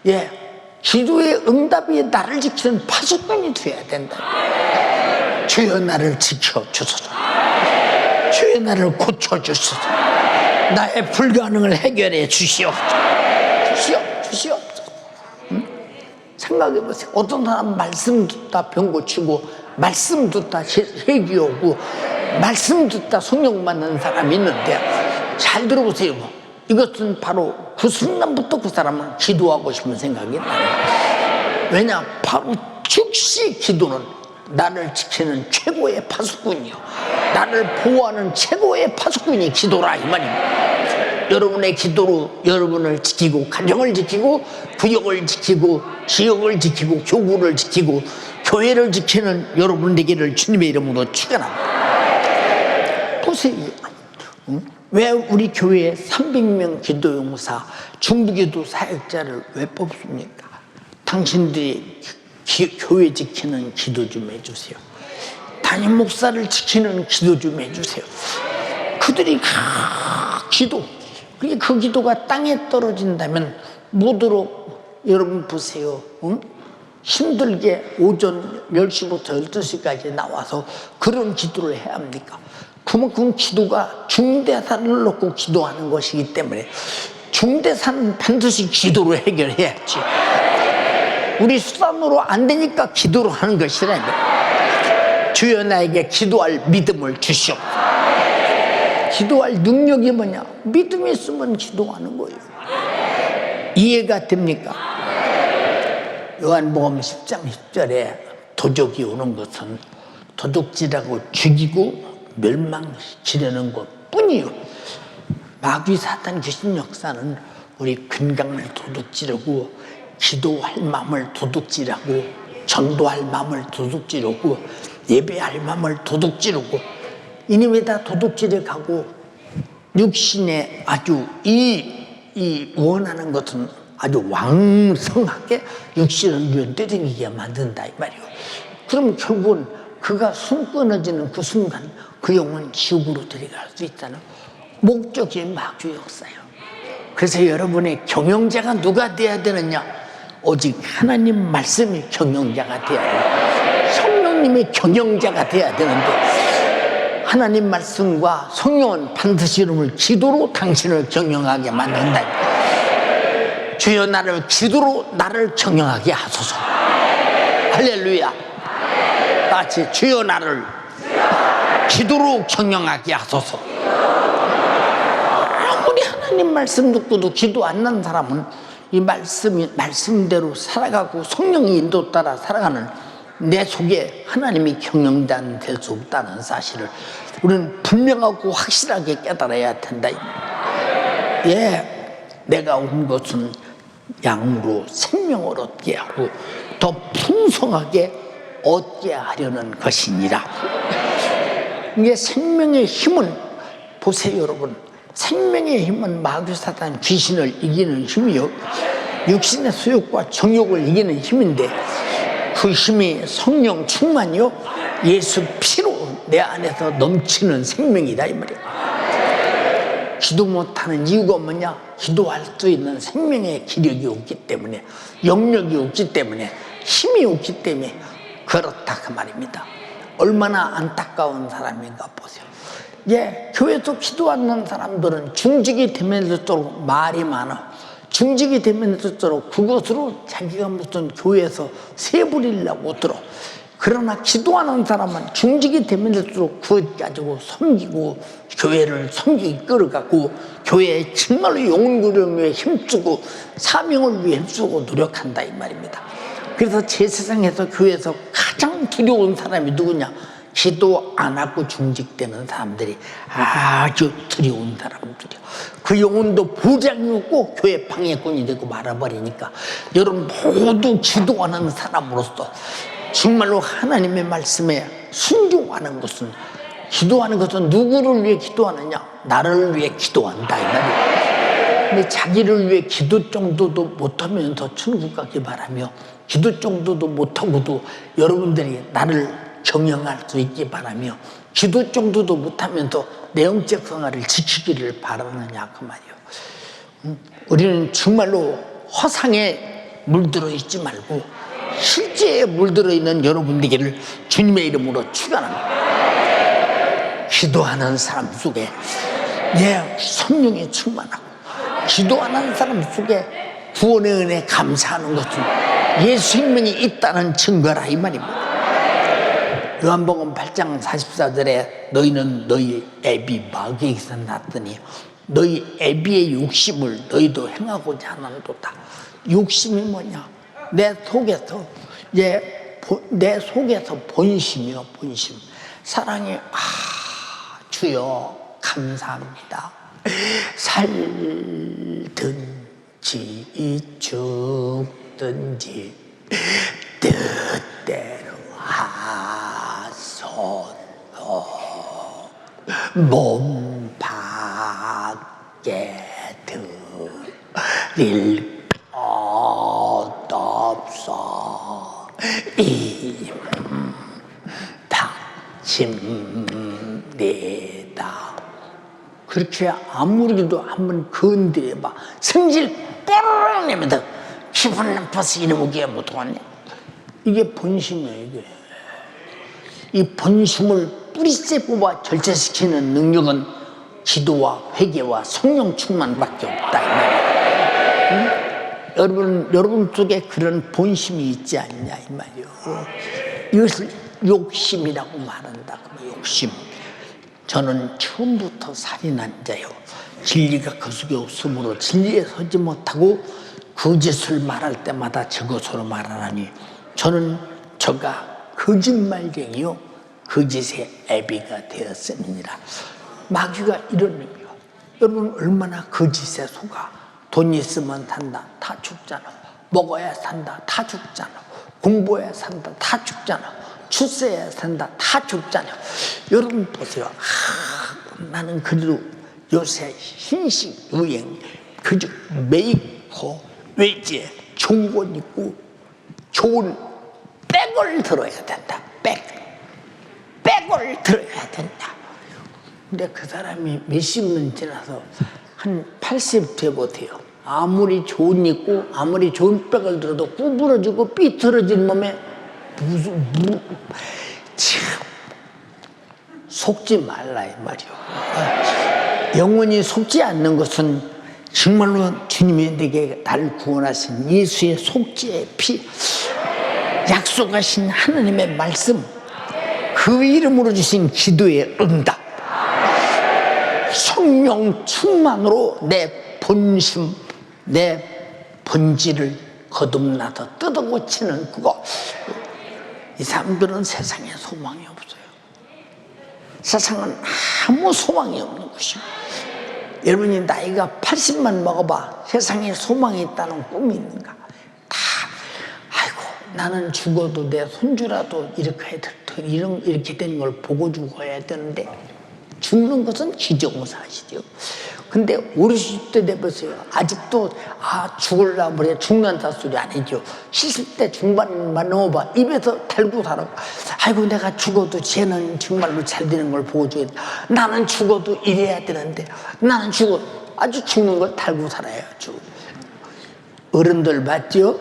예, 기도의 응답이 나를 지키는 파수꾼이 돼야 된다. 주여 나를 지켜주소서. 주여 나를 고쳐주소서. 나의 불가능을 해결해 주시옵소서. 주시옵소서. 생각해보세요. 어떤 사람 말씀 듣다 병 고치고 말씀 듣다 세기 오고 말씀 듣다 성령 받는 사람이 있는데 잘 들어보세요. 이것은 바로 그 순간부터 그 사람은 기도하고 싶은 생각이 나요. 왜냐? 바로 즉시 기도는 나를 지키는 최고의 파수꾼이요, 나를 보호하는 최고의 파수꾼이 기도라 이 말입니다. 여러분의 기도로 여러분을 지키고, 가정을 지키고, 구역을 지키고, 지역을 지키고, 교구를 지키고, 교회를 지키는 여러분 되기를 주님의 이름으로 축원합니다. 보세요. 왜 우리 교회에 300명 기도용사, 중부기도 사역자를 왜 뽑습니까? 당신들이 교회 지키는 기도 좀 해주세요. 담임 목사를 지키는 기도 좀 해주세요. 그들이 기도, 그 기도가 땅에 떨어진다면 모두로, 여러분 보세요. 힘들게 오전 10시부터 12시까지 나와서 그런 기도를 해야 합니까? 그만큼 기도가 중대사를 놓고 기도하는 것이기 때문에 중대사는 반드시 기도로 해결해야지. 우리 수단으로 안 되니까 기도로 하는 것이라니까. 주여 나에게 기도할 믿음을 주시옵소서. 기도할 능력이 뭐냐? 믿음이 있으면 기도하는 거예요. 이해가 됩니까? 요한복음 10장 10절에 도적이 오는 것은 도둑질하고 죽이고 멸망시키려는 것뿐이요. 마귀 사탄 귀신 역사는 우리 건강을 도둑질하고, 기도할 마음을 도둑질하고, 전도할 마음을 도둑질하고, 예배할 마음을 도둑질하고, 이놈이 다 도둑질해 가고, 육신에 아주 이 원하는 것은 아주 왕성하게 육신을 유연되게 만든다 이 말이에요. 그럼 결국은 그가 숨 끊어지는 그 순간 그 영혼 지옥으로 들어갈 수 있다는 목적이 마귀 역사예요. 그래서 여러분의 경영자가 누가 돼야 되느냐? 오직 하나님 말씀이 경영자가 돼야 돼요. 성령님이 경영자가 돼야 되는데, 하나님 말씀과 성령은 반드시 이름을 기도로 당신을 경영하게 만든다. 주여 나를 기도로 나를 경영하게 하소서. 할렐루야. 같이 주여 나를 기도로 경영하게 하소서. 아무리 하나님 말씀 듣고도 기도 안 난 사람은 이 말씀대로 살아가고 성령의 인도 따라 살아가는 내 속에 하나님이 경영자는 될 수 없다는 사실을 우리는 분명하고 확실하게 깨달아야 된다. 예, 내가 온 것은 양으로 생명을 얻게 하고 더 풍성하게 얻게 하려는 것이니라. 이게 생명의 힘은, 보세요 여러분, 생명의 힘은 마귀 사탄 귀신을 이기는 힘이요, 육신의 소욕과 정욕을 이기는 힘인데, 그 힘이 성령 충만이요 예수 피로 내 안에서 넘치는 생명이다 이 말이에요. 기도 못하는 이유가 뭐냐? 기도할 수 있는 생명의 기력이 없기 때문에, 영력이 없기 때문에, 힘이 없기 때문에 그렇다 그 말입니다. 얼마나 안타까운 사람인가 보세요. 예, 교회에서 기도 안 하는 사람들은 중직이 되면 될수록 말이 많아. 중직이 되면 될수록 그것으로 자기가 무슨 교회에서 세부리려고 들어. 그러나 기도하는 사람은 중직이 되면 될수록 그것 가지고 섬기고, 교회를 섬기게 끌어가고, 교회에 정말로 영혼구령을 위해 힘쓰고, 사명을 위해 힘쓰고 노력한다 이 말입니다. 그래서 제 세상에서 교회에서 가장 두려운 사람이 누구냐? 기도 안 하고 중직되는 사람들이 아주 두려운 사람들이요. 그 영혼도 보장이 없고 교회 방해꾼이 되고 말아버리니까, 여러분 모두 기도하는 사람으로서 정말로 하나님의 말씀에 순종하는 것은, 기도하는 것은 누구를 위해 기도하느냐? 나를 위해 기도한다 이 말이에요. 근데 자기를 위해 기도 정도도 못하면서 천국 가기 바라며, 기도 정도도 못하고도 여러분들이 나를 경영할 수 있기 바라며, 기도 정도도 못하면서 내 영적 성화를 지키기를 바라느냐 그 말이에요. 우리는 정말로 허상에 물들어 있지 말고 실제에 물들어 있는 여러분 되기를 주님의 이름으로 축원합니다. 기도하는 사람 속에 내 성령이 충만하고, 기도하는 사람 속에 구원의 은혜 감사하는 것은 예수 생명이 있다는 증거라 이 말입니다. 요한복음 8장 44절에 너희는 너희 애비 마귀에게서 났더니 너희 애비의 욕심을 너희도 행하고자 하는도다. 욕심이 뭐냐? 내 속에서 본심이요, 본심. 사랑이 주여 감사합니다. 살든지 죽든지 뜻대로 하소서. 몸 밖에 들일 것 없어. 임 닥칩니다. 그렇게 아무리도 한번 건드려봐. 성질 뽀로로 내면서 기분 나빠서 이놈의 못 왔네. 이게 본심이에요. 이게. 이 본심을 뿌리째 뽑아 절제시키는 능력은 기도와 회개와 성령 충만밖에 없다 이 말이에요. 응? 여러분 속에 그런 본심이 있지 않냐 이 말이에요. 이것을 욕심이라고 말한다. 욕심. 저는 처음부터 살인한 자요. 진리가 그 속에 없으므로 진리에 서지 못하고 거짓을 말할 때마다 저것으로 말하나니 저는 저가 거짓말쟁이요 거짓의 애비가 되었음이니라. 마귀가 이런 의미요. 여러분 얼마나 거짓에 속아. 돈 있으면 산다 다 죽잖아. 먹어야 산다 다 죽잖아. 공부해야 산다 다 죽잖아. 출세해야 산다 다 죽잖아. 여러분 보세요. 나는 그래도 요새 흰식 유행 그저 메이커 외제 좋은 옷 입고 좋은 백을 들어야 된다. 백을 들어야 된다. 근데 그 사람이 몇십 년 지나서 한 80 돼보세요. 아무리 좋은 입고 아무리 좋은 백을 들어도 구부러지고 삐뚤어진 몸에 참 속지 말라 이 말이요. 영원히 속지 않는 것은 정말로 주님이 내게 나를 구원하신 예수의 속죄의 피, 약속하신 하나님의 말씀, 그 이름으로 주신 기도의 응답, 성령 충만으로 내 본심, 내 본질을 거듭나서 뜯어고치는 그거. 이 사람들은 세상에 소망이 없어요. 세상은 아무 소망이 없는 것입니다. 여러분이 나이가 80만 먹어봐. 세상에 소망이 있다는 꿈이 있는가? 다 아이고 나는 죽어도 내 손주라도 이렇게 된 걸 보고 죽어야 되는데 죽는 것은 기정사실이요. 근데 50대 돼보세요. 아직도 죽을라 그래 죽는다 소리 아니죠. 70대 중반만 넘어봐. 입에서 달고 살아. 아이고 내가 죽어도 쟤는 정말로 잘 되는 걸 보고 줘야 돼. 나는 죽어도 이래야 되는데 나는 아주 죽는 걸 달고 살아야죠. 어른들 맞죠?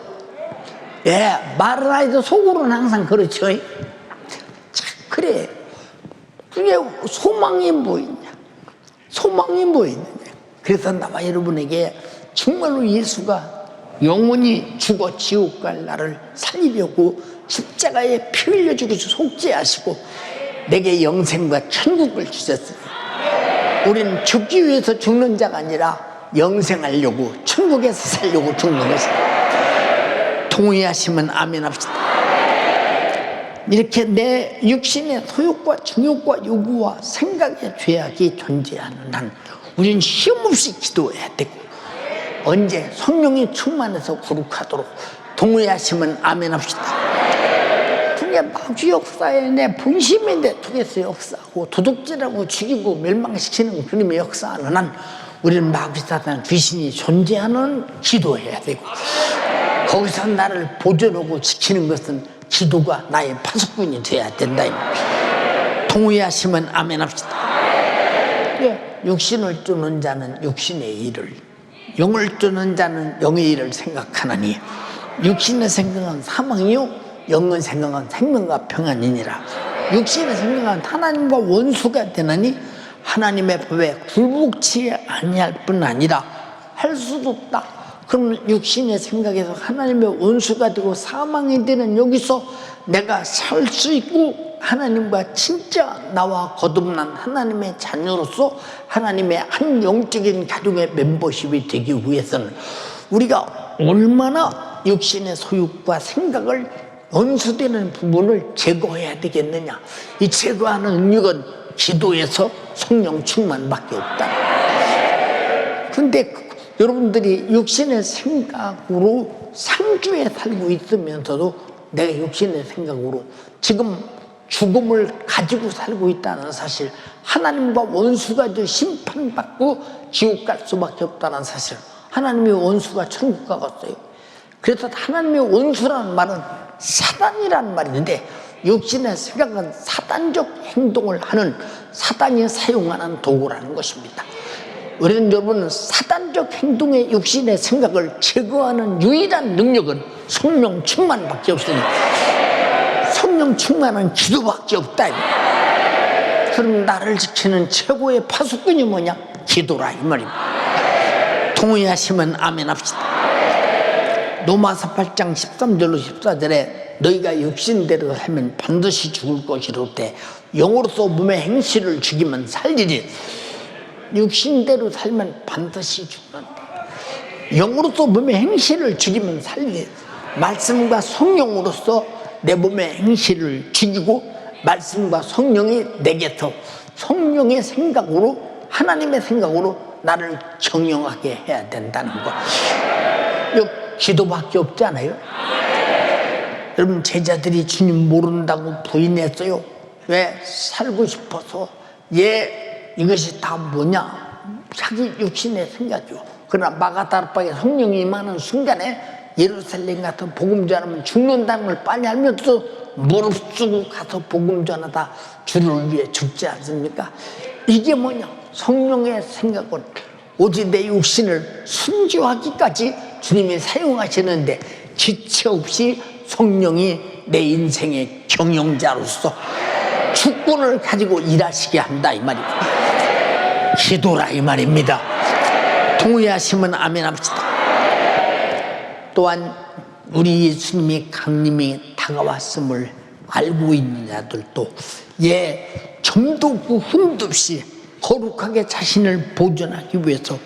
예, 말을 해도 속으로는 항상 그렇죠. 참 그래. 그게 소망이 뭐 있냐? 소망이 뭐 있느냐? 그래서 나와 여러분에게 정말로 예수가 영원히 죽어 지옥 갈 나를 살리려고 십자가에 피 흘려 죽어서 속죄하시고 내게 영생과 천국을 주셨어요. 우리는 죽기 위해서 죽는 자가 아니라 영생하려고 천국에서 살려고 죽는 것이다. 동의하시면 아멘 합시다. 이렇게 내 육신의 소욕과 정욕과 요구와 생각의 죄악이 존재하는 한 우리는 쉼없이 기도해야 되고 언제 성령이 충만해서 거룩하도록 동의하시면 아멘 합시다. 그게 마귀 역사에 내 본심인데 통해서 역사하고 도둑질하고 죽이고 멸망시키는 그림의 역사하는 한 우리는 마귀 사단 귀신이 존재하는 기도해야 되고 거기서 나를 보존하고 지키는 것은 기도가 나의 파수꾼이 돼야 된다. 동의하시면 아멘 합시다. 육신을 쫓는 자는 육신의 일을, 영을 쫓는 자는 영의 일을 생각하나니 육신의 생각은 사망이요 영의 생각은 생명과 평안이니라. 육신의 생각은 하나님과 원수가 되나니 하나님의 법에 굴복치 아니할 뿐 아니라 할 수도 없다. 그러면 육신의 생각에서 하나님의 원수가 되고 사망이 되는 여기서 내가 살 수 있고 하나님과 진짜 나와 거듭난 하나님의 자녀로서 하나님의 한 영적인 가족의 멤버십이 되기 위해서는 우리가 얼마나 육신의 소욕과 생각을 원수되는 부분을 제거해야 되겠느냐. 이 제거하는 능력은 기도에서 성령 충만밖에 없다. 그런데 여러분들이 육신의 생각으로 상주에 살고 있으면서도 내가 육신의 생각으로 지금 죽음을 가지고 살고 있다는 사실, 하나님과 원수가 돼 심판받고 지옥 갈 수밖에 없다는 사실, 하나님의 원수가 천국 가갔어요. 그래서 하나님의 원수라는 말은 사단이라는 말인데, 육신의 생각은 사단적 행동을 하는, 사단이 사용하는 도구라는 것입니다. 우리는 여러분, 사단적 행동의 육신의 생각을 제거하는 유일한 능력은 성령 충만밖에 없으니, 성령 충만은 기도밖에 없다. 그럼 나를 지키는 최고의 파수꾼이 뭐냐? 기도라, 이 말입니다. 동의하시면 아멘 합시다. 로마서 8장 13절로 14절에 너희가 육신대로 살면 반드시 죽을 것이로되 영으로서 몸의 행실을 죽이면 살리리. 육신대로 살면 반드시 죽는다. 영으로서 몸의 행실을 죽이면 살리리. 말씀과 성령으로서 내 몸의 행실을 죽이고, 말씀과 성령이 내게서 성령의 생각으로, 하나님의 생각으로 나를 경영하게 해야 된다는 거. 기도밖에 없잖아요. 여러분, 제자들이 주님 모른다고 부인했어요. 왜? 살고 싶어서. 이것이 다 뭐냐? 자기 육신의 생각이요. 그러나 마가다락방에 성령이 임하는 순간에 예루살렘 가서 복음 전하면 죽는다는 걸 빨리 알면서 무릎 쓰고 가서 복음 전하다 주를 위해 죽지 않습니까? 이게 뭐냐? 성령의 생각은 오직 내 육신을 순교하기까지 주님이 사용하시는데, 지체 없이 성령이 내 인생의 경영자로서 주권을 가지고 일하시게 한다, 이 말입니다. 기도라, 이 말입니다. 동의하시면 아멘 합시다. 또한 우리 예수님이 강림이 다가왔음을 알고 있는 자들도 점도 없고 흠도 없이 거룩하게 자신을 보존하기 위해서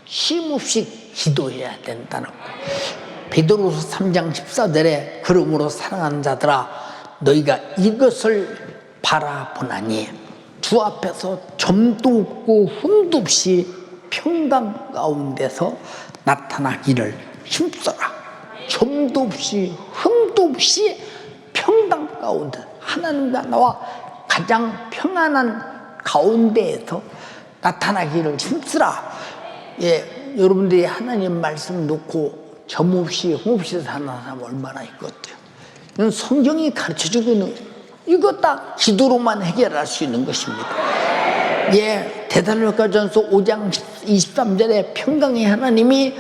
쉼없이 기도해야 된다는 거. 베드로서 3장 14절에 그러므로 사랑하는 자들아 너희가 이것을 바라보나니 주 앞에서 점도 없고 흠도 없이 평강 가운데서 나타나기를 힘써라. 점도 없이 흠도 없이 평강 가운데, 하나님과 나와 가장 평안한 가운데에서 나타나기를 힘쓰라. 여러분들이 하나님 말씀 놓고 점 없이 흠 없이 사는 사람 얼마나 있거든요. 이건 성경이 가르쳐주고 있는, 이거 다 기도로만 해결할 수 있는 것입니다. 데살로니가전서 5장 23절에 평강의 하나님이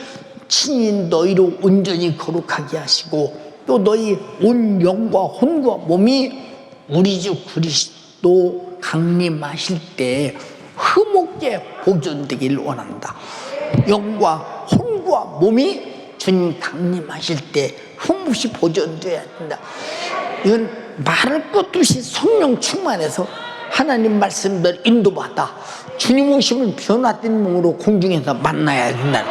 친히 너희로 온전히 거룩하게 하시고, 또 너희 온 영과 혼과 몸이 우리 주 그리스도 강림하실 때 흠없게 보존되길 원한다. 영과 혼과 몸이 주님 강림하실 때 흠없이 보존되어야 된다. 이건 말할 것도 없이 성령 충만해서 하나님 말씀들 인도받아 주님 오시면 변화된 몸으로 공중에서 만나야 된다.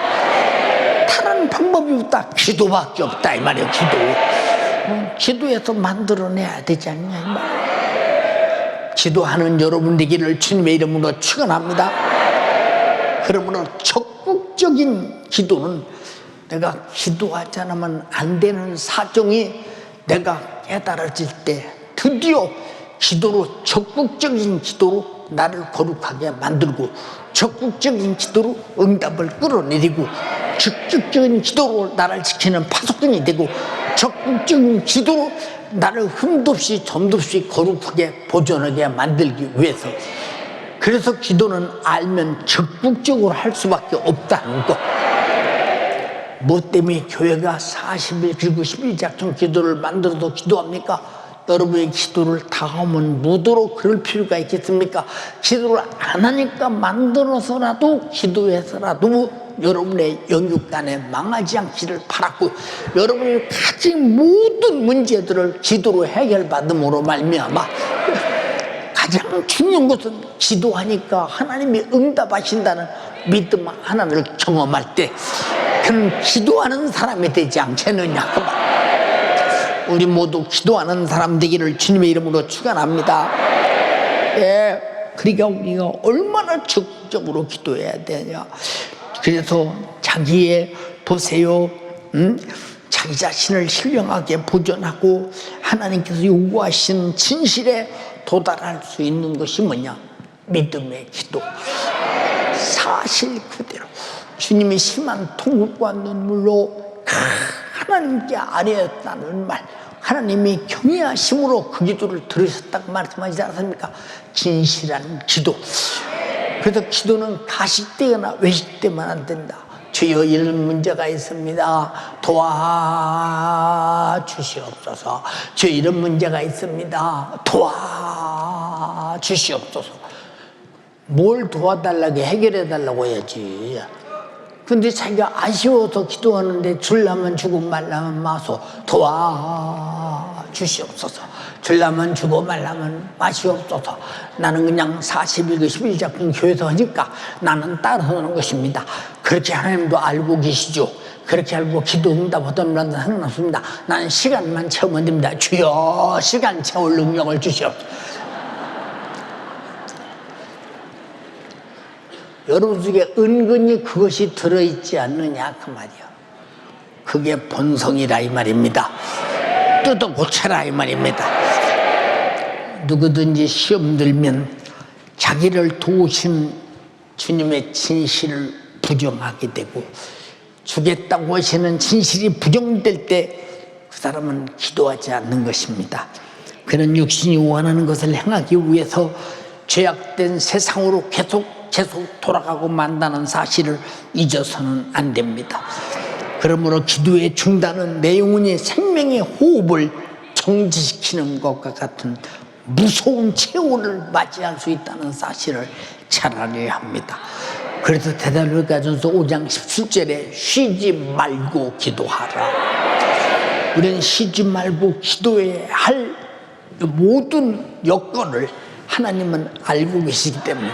다른 방법이 없다. 기도밖에 없다, 이 말이에요. 기도해서 만들어내야 되지 않냐, 이 말이에요. 기도하는 여러분 되기를 주님의 이름으로 축원합니다. 그러므로 적극적인 기도는, 내가 기도하지 않으면 안 되는 사정이 내가 깨달아질 때 드디어 기도로, 적극적인 기도로 나를 거룩하게 만들고, 적극적인 기도로 응답을 끌어내리고, 적극적인 기도로 나를 지키는 파수꾼이 되고, 적극적인 기도로 나를 흠도 없이 점도 없이 거룩하게 보존하게 만들기 위해서. 그래서 기도는 알면 적극적으로 할 수밖에 없다는 것. 뭐 때문에 교회가 40일 그리고 10일 작정 기도를 만들어도 기도합니까? 여러분의 기도를 다하면 무도로 그럴 필요가 있겠습니까? 기도를 안 하니까 만들어서라도, 기도해서라도 여러분의 영육간에 망하지 않기를 바랐고, 여러분이 가진 모든 문제들을 기도로 해결받음으로 말미암아 가장 중요한 것은 기도하니까 하나님이 응답하신다는 믿음 하나를 경험할 때 그는 기도하는 사람이 되지 않겠느냐. 우리 모두 기도하는 사람 되기를 주님의 이름으로 축원합니다. 그러니까 우리가 얼마나 적극적으로 기도해야 되냐. 그래서 자기의 보세요, 자기 자신을 신령하게 보존하고 하나님께서 요구하신 진실에 도달할 수 있는 것이 뭐냐? 믿음의 기도. 사실 그대로 주님이 심한 통곡과 눈물로 하나님께 아뢰었다는 말, 하나님이 경외하심으로 그 기도를 들으셨다고 말씀하시지 않습니까? 진실한 기도. 그래서 기도는 가식되거나 외식되면 안 된다. 주여, 이런 문제가 있습니다. 도와주시옵소서. 주여, 이런 문제가 있습니다. 도와주시옵소서. 뭘 도와달라고, 해결해달라고 해야지. 근데 자기가 아쉬워서 기도하는데 주려면 주고 말라면 마소. 도와주시옵소서. 주려면 주고 말라면 마시옵소서. 나는 그냥 41기 11작품 교회에서 하니까 나는 따라서는 것입니다. 그렇게 하나님도 알고 계시죠. 그렇게 알고 기도 응답하던 난 상관없습니다. 나는 시간만 채우면 됩니다. 주여, 시간 채울 능력을 주시옵소서. 여러분 속에 은근히 그것이 들어있지 않느냐 그 말이야. 그게 본성이라 이 말입니다. 뜯어 고쳐라 이 말입니다. 누구든지 시험 들면 자기를 도우신 주님의 진실을 부정하게 되고, 주겠다고 하시는 진실이 부정될 때 그 사람은 기도하지 않는 것입니다. 그는 육신이 원하는 것을 행하기 위해서 죄악된 세상으로 계속 돌아가고 만다는 사실을 잊어서는 안 됩니다. 그러므로 기도의 중단은 내 영혼의 생명의 호흡을 정지시키는 것과 같은 무서운 최후를 맞이할 수 있다는 사실을 잘 알아야 합니다. 그래서 데살로니가전서 5장 17절에 쉬지 말고 기도하라. 우리는 쉬지 말고 기도해야 할 모든 여건을 하나님은 알고 계시기 때문에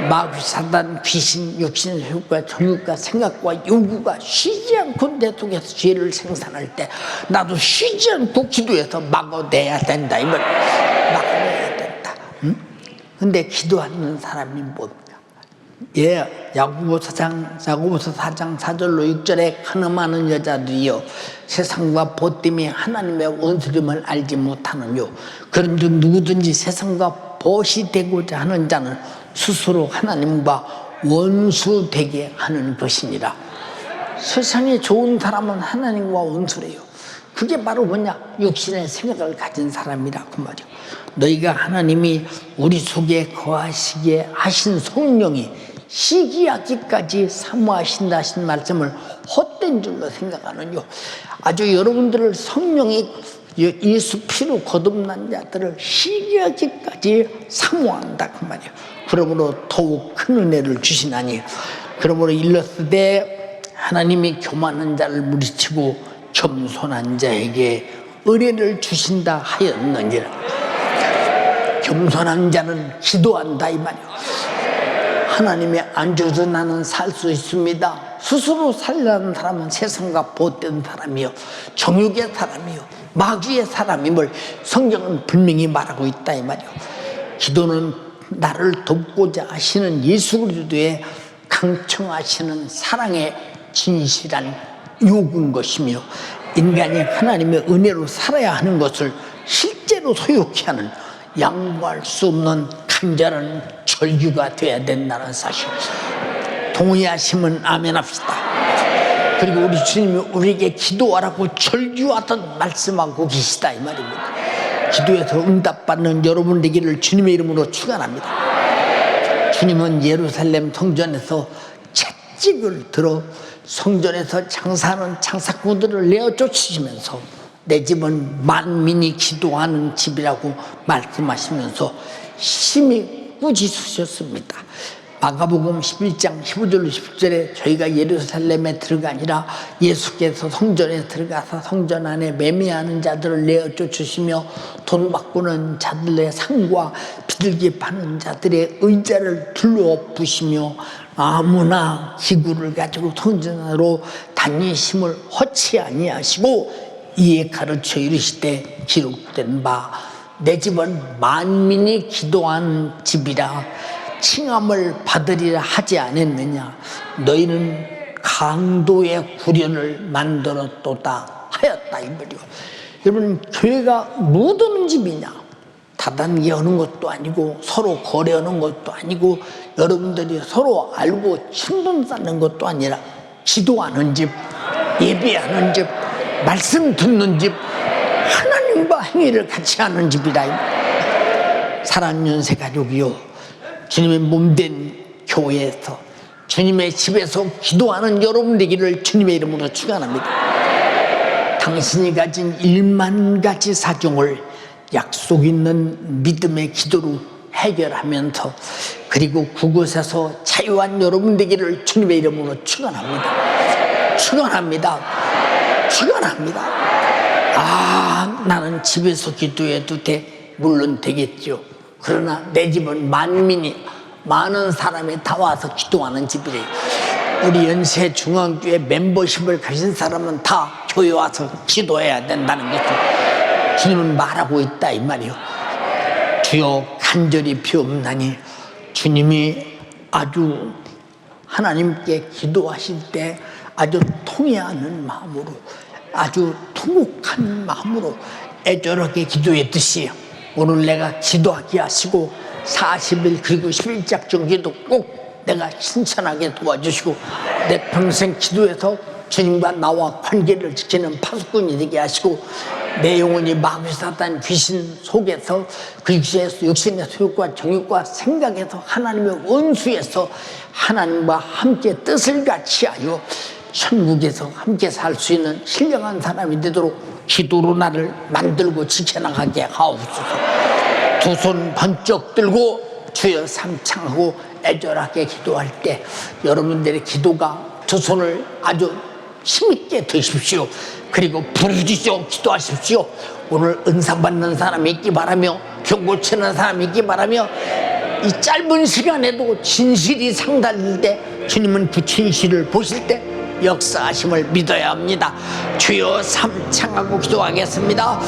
마귀, 사단, 귀신, 육신, 혈과, 정욕과 생각과 요구가 쉬지 않고 내 속에서 죄를 생산할 때 나도 쉬지 않고 기도해서 막아내야 된다. 이걸 막아내야 된다. 근데 기도하는 사람이 뭡니까? 야고보서 4장 4절로 6절에 가늠하는 여자들이여, 세상과 보 때문에 하나님의 원수됨을 알지 못하느뇨. 그런즉 누구든지 세상과 벗이 되고자 하는 자는 스스로 하나님과 원수 되게 하는 것이니라. 세상에 좋은 사람은 하나님과 원수래요. 그게 바로 뭐냐? 육신의 생각을 가진 사람이라 그 말이요. 너희가 하나님이 우리 속에 거하시게 하신 성령이 시기하기까지 사모하신다 하신 말씀을 헛된 줄로 생각하느뇨. 아주 여러분들을 성령이 예수 피로 거듭난 자들을 시기하기까지 사모한다 그 말이에요. 그러므로 더욱 큰 은혜를 주시나니, 그러므로 일렀으되 하나님이 교만한 자를 물리치고 겸손한 자에게 은혜를 주신다 하였느니라. 겸손한 자는 기도한다 이 말이에요. 하나님이 안 줘서 나는 살 수 있습니다. 스스로 살려는 사람은 세상과 보된 사람이요, 정욕의 사람이요, 마귀의 사람임을 성경은 분명히 말하고 있다 이 말이요. 기도는 나를 돕고자 하시는 예수 그리스도의 강청하시는 사랑의 진실한 요구인 것이며, 인간이 하나님의 은혜로 살아야 하는 것을 실제로 소유케 하는 양보할 수 없는 간절한 절규가 돼야 된다는 사실. 동의하시면 아멘 합시다. 그리고 우리 주님이 우리에게 기도하라고 절규하던 말씀하고 계시다 이 말입니다. 기도에서 응답받는 여러분 되기를 주님의 이름으로 축원합니다. 주님은 예루살렘 성전에서 채찍을 들어 성전에서 장사하는 장사꾼들을 내어 쫓으시면서 내 집은 만민이 기도하는 집이라고 말씀하시면서 심히 꾸짖으셨습니다. 마가복음 11장 15절로 10절에 저희가 예루살렘에 들어가니라 예수께서 성전에 들어가서 성전 안에 매매하는 자들을 내어 쫓으시며 돈 바꾸는 자들의 상과 비둘기 파는 자들의 의자를 둘러 부시며 아무나 기구를 가지고 성전 안으로 다니심을 허치 아니하시고 이에 가르쳐 이르시되 기록된 바 내 집은 만민이 기도하는 집이라. 칭함을 받으리라 하지 않았느냐. 너희는 강도의 구련을 만들었도다 하였다 이 말이요. 여러분, 교회가 묻어는 집이냐? 다단계 하는 것도 아니고 서로 거래하는 것도 아니고 여러분들이 서로 알고 친분 쌓는 것도 아니라 기도하는 집, 예배하는 집, 말씀 듣는 집, 하나님과 행위를 같이 하는 집이다. 사랑하는 연세가족이요, 주님의 몸된 교회에서, 주님의 집에서 기도하는 여러분 되기를 주님의 이름으로 축원합니다. 당신이 가진 1만 가지 사정을 약속 있는 믿음의 기도로 해결하면서, 그리고 그곳에서 자유한 여러분 되기를 주님의 이름으로 축원합니다. 축원합니다. 축원합니다. 아, 나는 집에서 기도해도 돼. 물론 되겠죠. 그러나 내 집은 만민이, 많은 사람이 다 와서 기도하는 집이래요. 우리 연세중앙교회 멤버십을 가진 사람은 다 교회 와서 기도해야 된다는 것을 주님은 말하고 있다 이 말이요. 주여 간절히 비옵나니, 주님이 아주 하나님께 기도하실 때 아주 통회하는 마음으로, 아주 통곡한 마음으로 애절하게 기도했듯이 오늘 내가 기도하게 하시고 40일 그리고 10일작 기도 꼭 내가 신천하게 도와주시고 내 평생 기도해서 주님과 나와 관계를 지키는 파수꾼이 되게 하시고, 내 영혼이 마귀 사단 귀신 속에서 그 육신의 소욕과 정욕과 생각에서 하나님의 원수에서 하나님과 함께 뜻을 같이 하여 천국에서 함께 살 수 있는 신령한 사람이 되도록 기도로 나를 만들고 지켜나가게 하옵소서. 두 손 번쩍 들고 주여 삼창하고 애절하게 기도할 때 여러분들의 기도가 두 손을 아주 힘있게 드십시오. 그리고 부르짖어 기도하십시오. 오늘 은사 받는 사람이 있기 바라며, 경고치는 사람이 있기 바라며, 이 짧은 시간에도 진실이 상달릴 때 주님은 그 진실을 보실 때 역사하심을 믿어야 합니다. 주여 삼창하고 기도하겠습니다.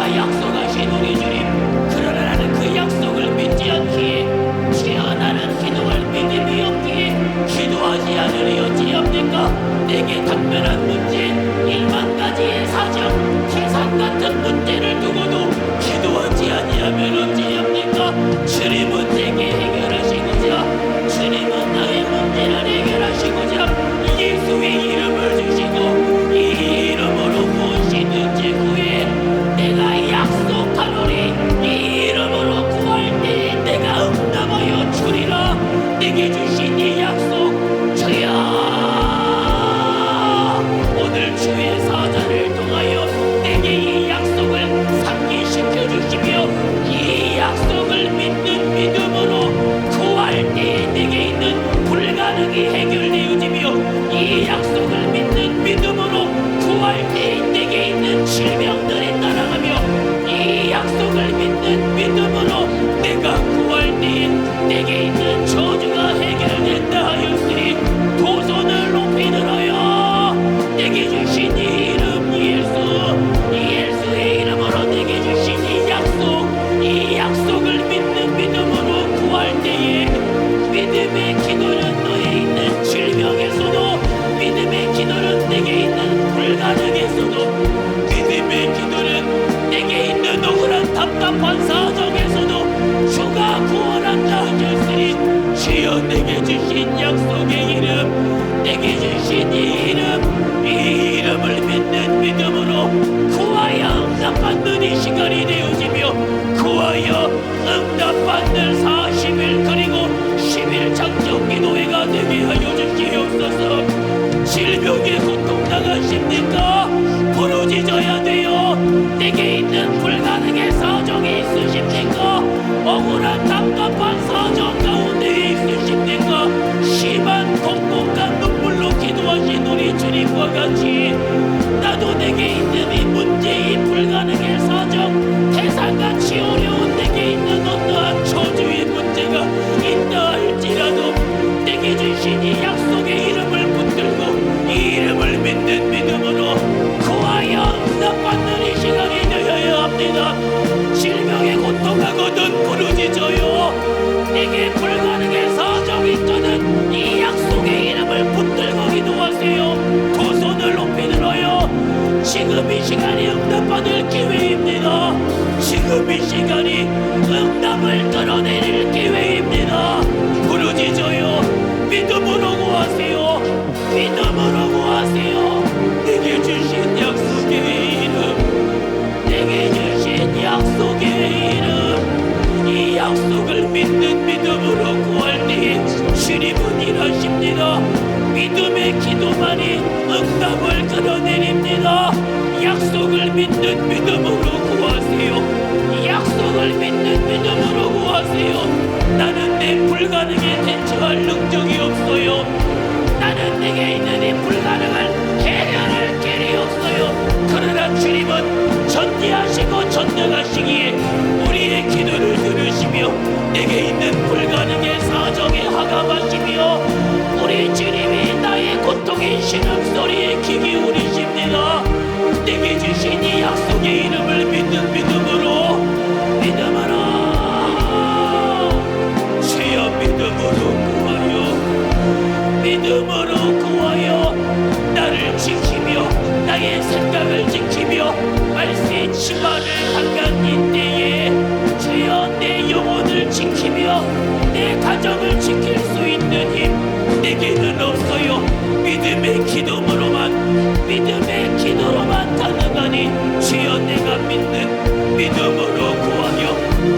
약속하신 우리 주님, 그러나 나는 그 약속을 믿지 않기에, 주여 나는 기도할 믿음이 없기에 기도하지 않으리 어찌합니까? 내게 당면한 문제, 1만 가지의 사정, 태산 같은 문제를 두고도 기도하지 아니하면 어찌합니까? 주님은 내게 해결하시고자, 주님은 나의 문제를 해결하시고자 예수의 이름을 주시고 이 이름으로 무엇이든지 구해 내가 약속하노니, 이 이름으로 구할 때 내가 응답하여 주리라. 내게 주신 이 약속, 주여 오늘 주의 사자를 통하여 내게 이 약속을 상기시켜 주시며, 이 약속을 믿는 믿음으로 구할 때 내게 있는 불가능이 해결되어지며, 이 약속을 믿는 믿음으로 구할 때 내게 있는 질병들이 따라가며, 이 약속을 믿는 믿음으로 내가 구할 때 내게 있는 저주가 해결된다 하였으니, 두 손을 높이 들어요. 내게 주신 이 이름 예수, 이 예수의 이름으로 내게 주신 이 약속, 이 약속을 믿는 믿음으로 구할 때에 믿음의 기도는 너에 있는 질병에서도, 믿음의 기도는 내게 있는 불가능에서도, 믿음의 기도는 내게 있는 억울한 답답한 사정에서도 주가 구원한다 하셨으니, 응답을 끌어내릴 기회입니다. 부르짖어요. 믿음으로 구하세요. 믿음으로 구하세요. 내게 주신 약속의 이름, 내게 주신 약속의 이름, 이 약속을 믿는 믿음으로 구할 때에 주님은 일하십니다. 믿음의 기도만이 응답을 끌어내립니다. 약속을 믿는 믿음으로 구하세요. 약속을 믿는 믿음으로 구하세요. 나는 내 불가능에 대처할 능력이 없어요. 나는 내게 있는 이 불가능을 해결할 길이 없어요. 그러나 주님은 전지하시고 전능하시기에 우리의 기도를 들으시며 내게 있는 불가능의 사정에 하감하시며 우리 주님이 나의 고통의 신음소리에 귀 기울이십니다. 내게 주신 이 약속의 이름을 믿는 믿음으로 주여 믿음으로 구하여 믿음으로 구하여 나를 지키며 나의 생각을 지키며 말세의 치마를 한간인 때에 주여 내 영혼을 지키며 내 가정을 지킬 수 있는 힘 내게는 없어요. 믿음의 기도로만 가능하니 주여 내가 믿는 믿음으로 구하여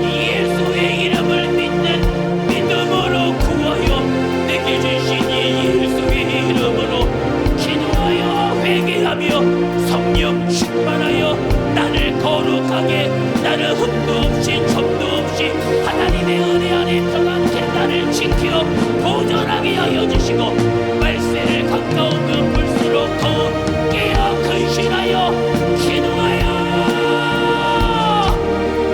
예수의 이름을 믿는 믿음으로 구하여 내게 주신 이 예수의 이름으로 기도하여 회개하며 성령 충만하여 나를 거룩하게 나를 흠도 없이 점도 없이 하나님의 은혜 안에 평안케 나를 지켜 보존하게 하여 주시고 말세를 가까우면 볼수록 더욱 깨어 근신하여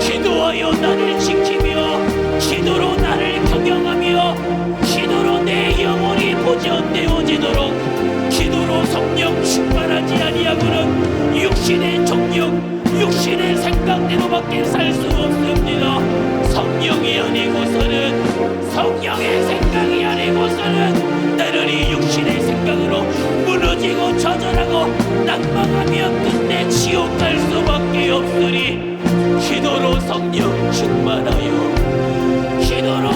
기도하여 나를 지키며 기도로 나를 경영하며 기도로 내 영혼이 보존되어지도록 기도로 성령 충만하지 아니하고는 육신의 정욕 육신의 생각대로밖에 살 수 없습니다. 성령이 아니고서는 성령의 생각이 아니고서는 나는 이 육신의 생각으로 무너지고 좌절하고 낙망하며 끝내 지옥 갈 수밖에 없으니 기도로 성령 충만하여 기도로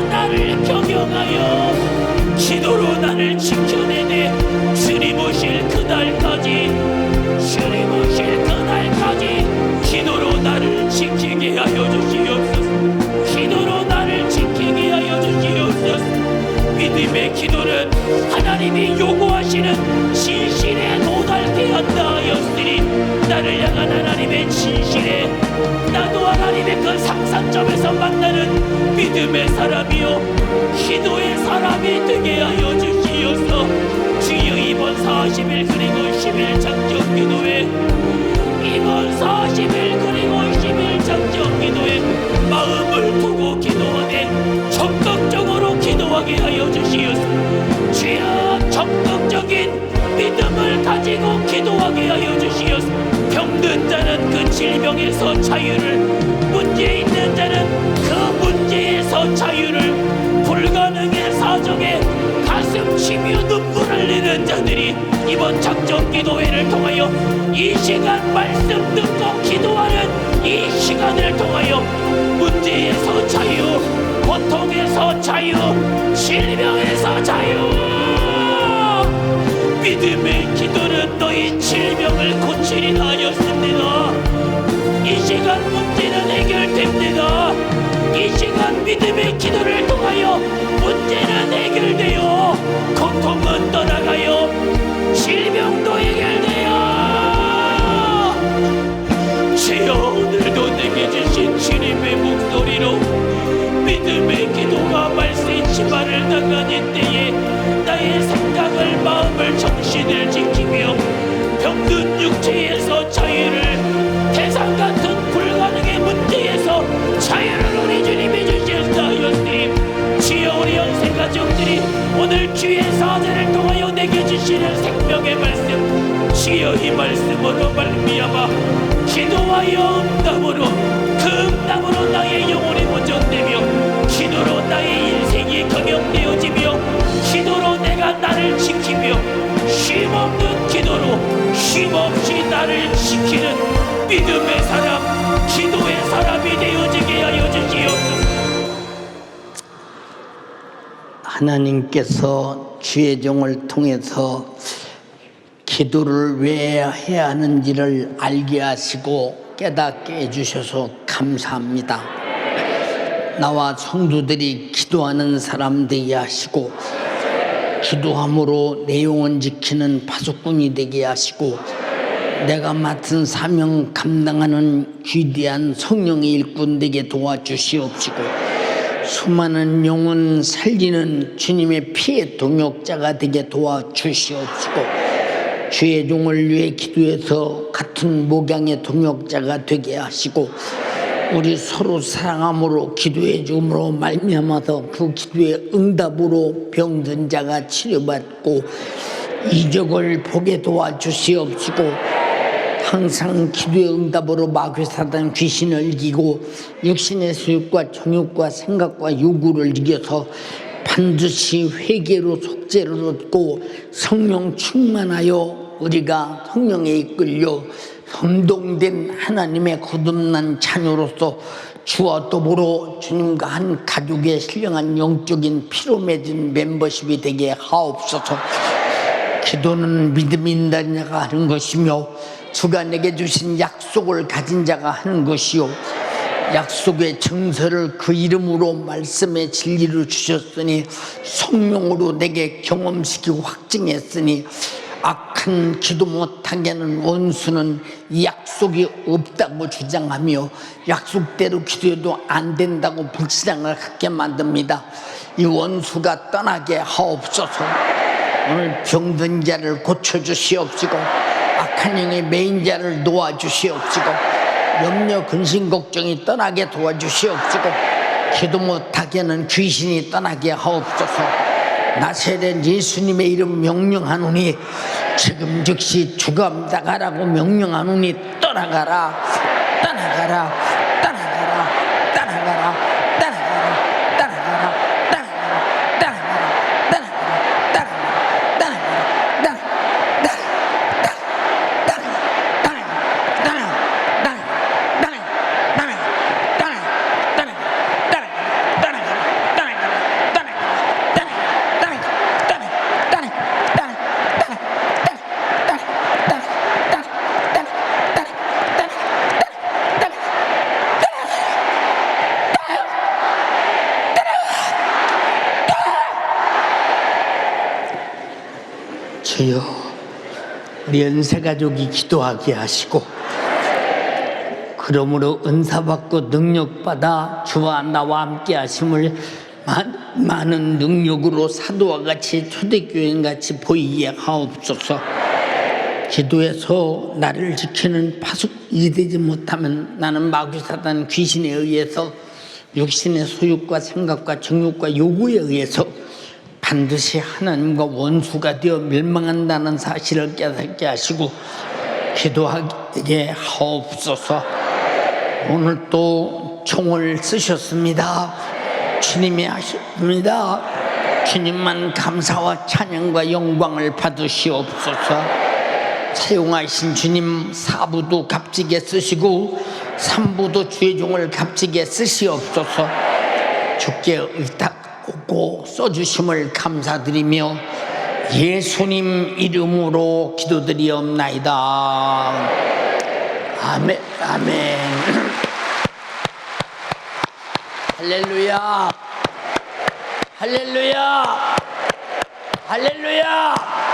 나를 경영하여 기도로 나를 지켜내네 주님 오실 그날까지 기도로 나를 지키게 하여 주시옵소서. 기도로 나를 지키게 하여 주시옵소서. 믿음의 기도는 하나님이 요구하시는 진실에 도달케 한다 하였으니 나를 향한 하나님의 진실에 나도 하나님의 그 상산점에서 만나는 믿음의 사람이요 기도의 사람이 되게 하여 주시옵소서. 주여 이번 40일 그리고 10일 작정 기도에 이번 40일 그리고 10일 작정 기도에 마음을 두고 기도하되 적극적으로 기도하게 하여 주시옵소서. 주여 적극적인 믿음을 가지고 기도하게 하여 주시옵소서. 병든 자는 그 질병에서 자유를 문제 있는 자는 그 문제에서 자유를 불가능의 사정에 가슴 치며 눈물을 흘리는 자들이 이번 작정 기도회를 통하여 이 시간 말씀 듣고 기도하는 이 시간을 통하여 문제에서 자유 고통에서 자유 질병에서 자유 믿음의 기도는 너희 질병을 고치리라 하였습니다. 이 시간 문제는 해결됩니다. 이 시간 믿음의 기도를 통하여 문제는 해결되어 고통은 떠나가요 질병도 해결되어 주여 오늘도 내게 주신 주님의 목소리로 믿음의 기도가 말세 치마를 나가는 때에 나의 생각을 마음을 정신을 지키며 병든 육체에서 자유를 대상 같은 불가능의 문제에서 자유를 우리 주님이 주셨다 하였으니 주여 우리 연세 가족들이 오늘 주의 사제를 통하여 내게 주시는 생명의 말씀 주여 이 말씀으로 말미암아 기도하여 응답으로 그 응답으로 나의 영혼이 보존되며 기도로 나의 인생이 경영되어지며 기도로 내가 나를 지키며 쉼없는 기도로 쉼없이 나를 지키는 믿음의 사람 기도의 사람이 되어지게 하여 주시옵소서. 하나님께서 주의 종을 통해서 기도를 왜 해야 하는지를 알게 하시고 깨닫게 해주셔서 감사합니다. 나와 성도들이 기도하는 사람 되게 하시고 기도함으로 내 영혼 지키는 파수꾼이 되게 하시고 내가 맡은 사명 감당하는 귀대한 성령의 일꾼 되게 도와주시옵시고 수많은 영혼 살리는 주님의 피의 동역자가 되게 도와주시옵시고 주의 종을 위해 기도해서 같은 목양의 동역자가 되게 하시고 우리 서로 사랑함으로 기도해 줌으로 말미암아서 그 기도의 응답으로 병든 자가 치료받고 이적을 보게 도와주시옵시고 항상 기도의 응답으로 마귀 사단 귀신을 이기고 육신의 수욕과 정욕과 생각과 요구를 이겨서 반드시 회개로 속죄를 얻고 성령 충만하여 우리가 성령에 이끌려 감동된 하나님의 거듭난 자녀로서 주와 더불어 주님과 한 가족의 신령한 영적인 피로 맺은 멤버십이 되게 하옵소서. 기도는 믿음이 있는 자가 하는 것이며 주가 내게 주신 약속을 가진 자가 하는 것이요 약속의 증서를 그 이름으로 말씀의 진리를 주셨으니 성령으로 내게 경험시키고 확증했으니 악한 기도 못하게 하는 원수는 약속이 없다고 주장하며 약속대로 기도해도 안 된다고 불신앙을 갖게 만듭니다. 이 원수가 떠나게 하옵소서. 오늘 병든 자를 고쳐주시옵시고 악한 영의 메인 자를 놓아주시옵시고 염려 근심 걱정이 떠나게 도와주시옵시고 기도 못하게 하는 귀신이 떠나게 하옵소서. 나사렛 예수님의 이름 명령하노니 지금 즉시 죽음 나가라고 명령하노니 떠나가라 떠나가라 떠나가라 떠나가라 떠나가라 떠나가라 주여 우리 연세가족이 기도하게 하시고 그러므로 은사받고 능력받아 주와 나와 함께 하심을 많은 능력으로 사도와 같이 초대교회같이 보이게 하옵소서. 기도해서 나를 지키는 파수꾼이 되지 못하면 나는 마귀 사단 귀신에 의해서 육신의 소욕과 생각과 정욕과 요구에 의해서 반드시 하나님과 원수가 되어 멸망한다는 사실을 깨닫게 하시고 기도하게 하옵소서. 오늘 또 총을 쓰셨습니다. 주님이 하셨습니다. 주님만 감사와 찬양과 영광을 받으시옵소서. 사용하신 주님 4부도 값지게 쓰시고 3부도 주의 종을 값지게 쓰시옵소서. 주께 의탁하고 써주심을 감사드리며 예수님 이름으로 기도드리옵나이다. 아멘. 아멘. 할렐루야. 할렐루야. 할렐루야.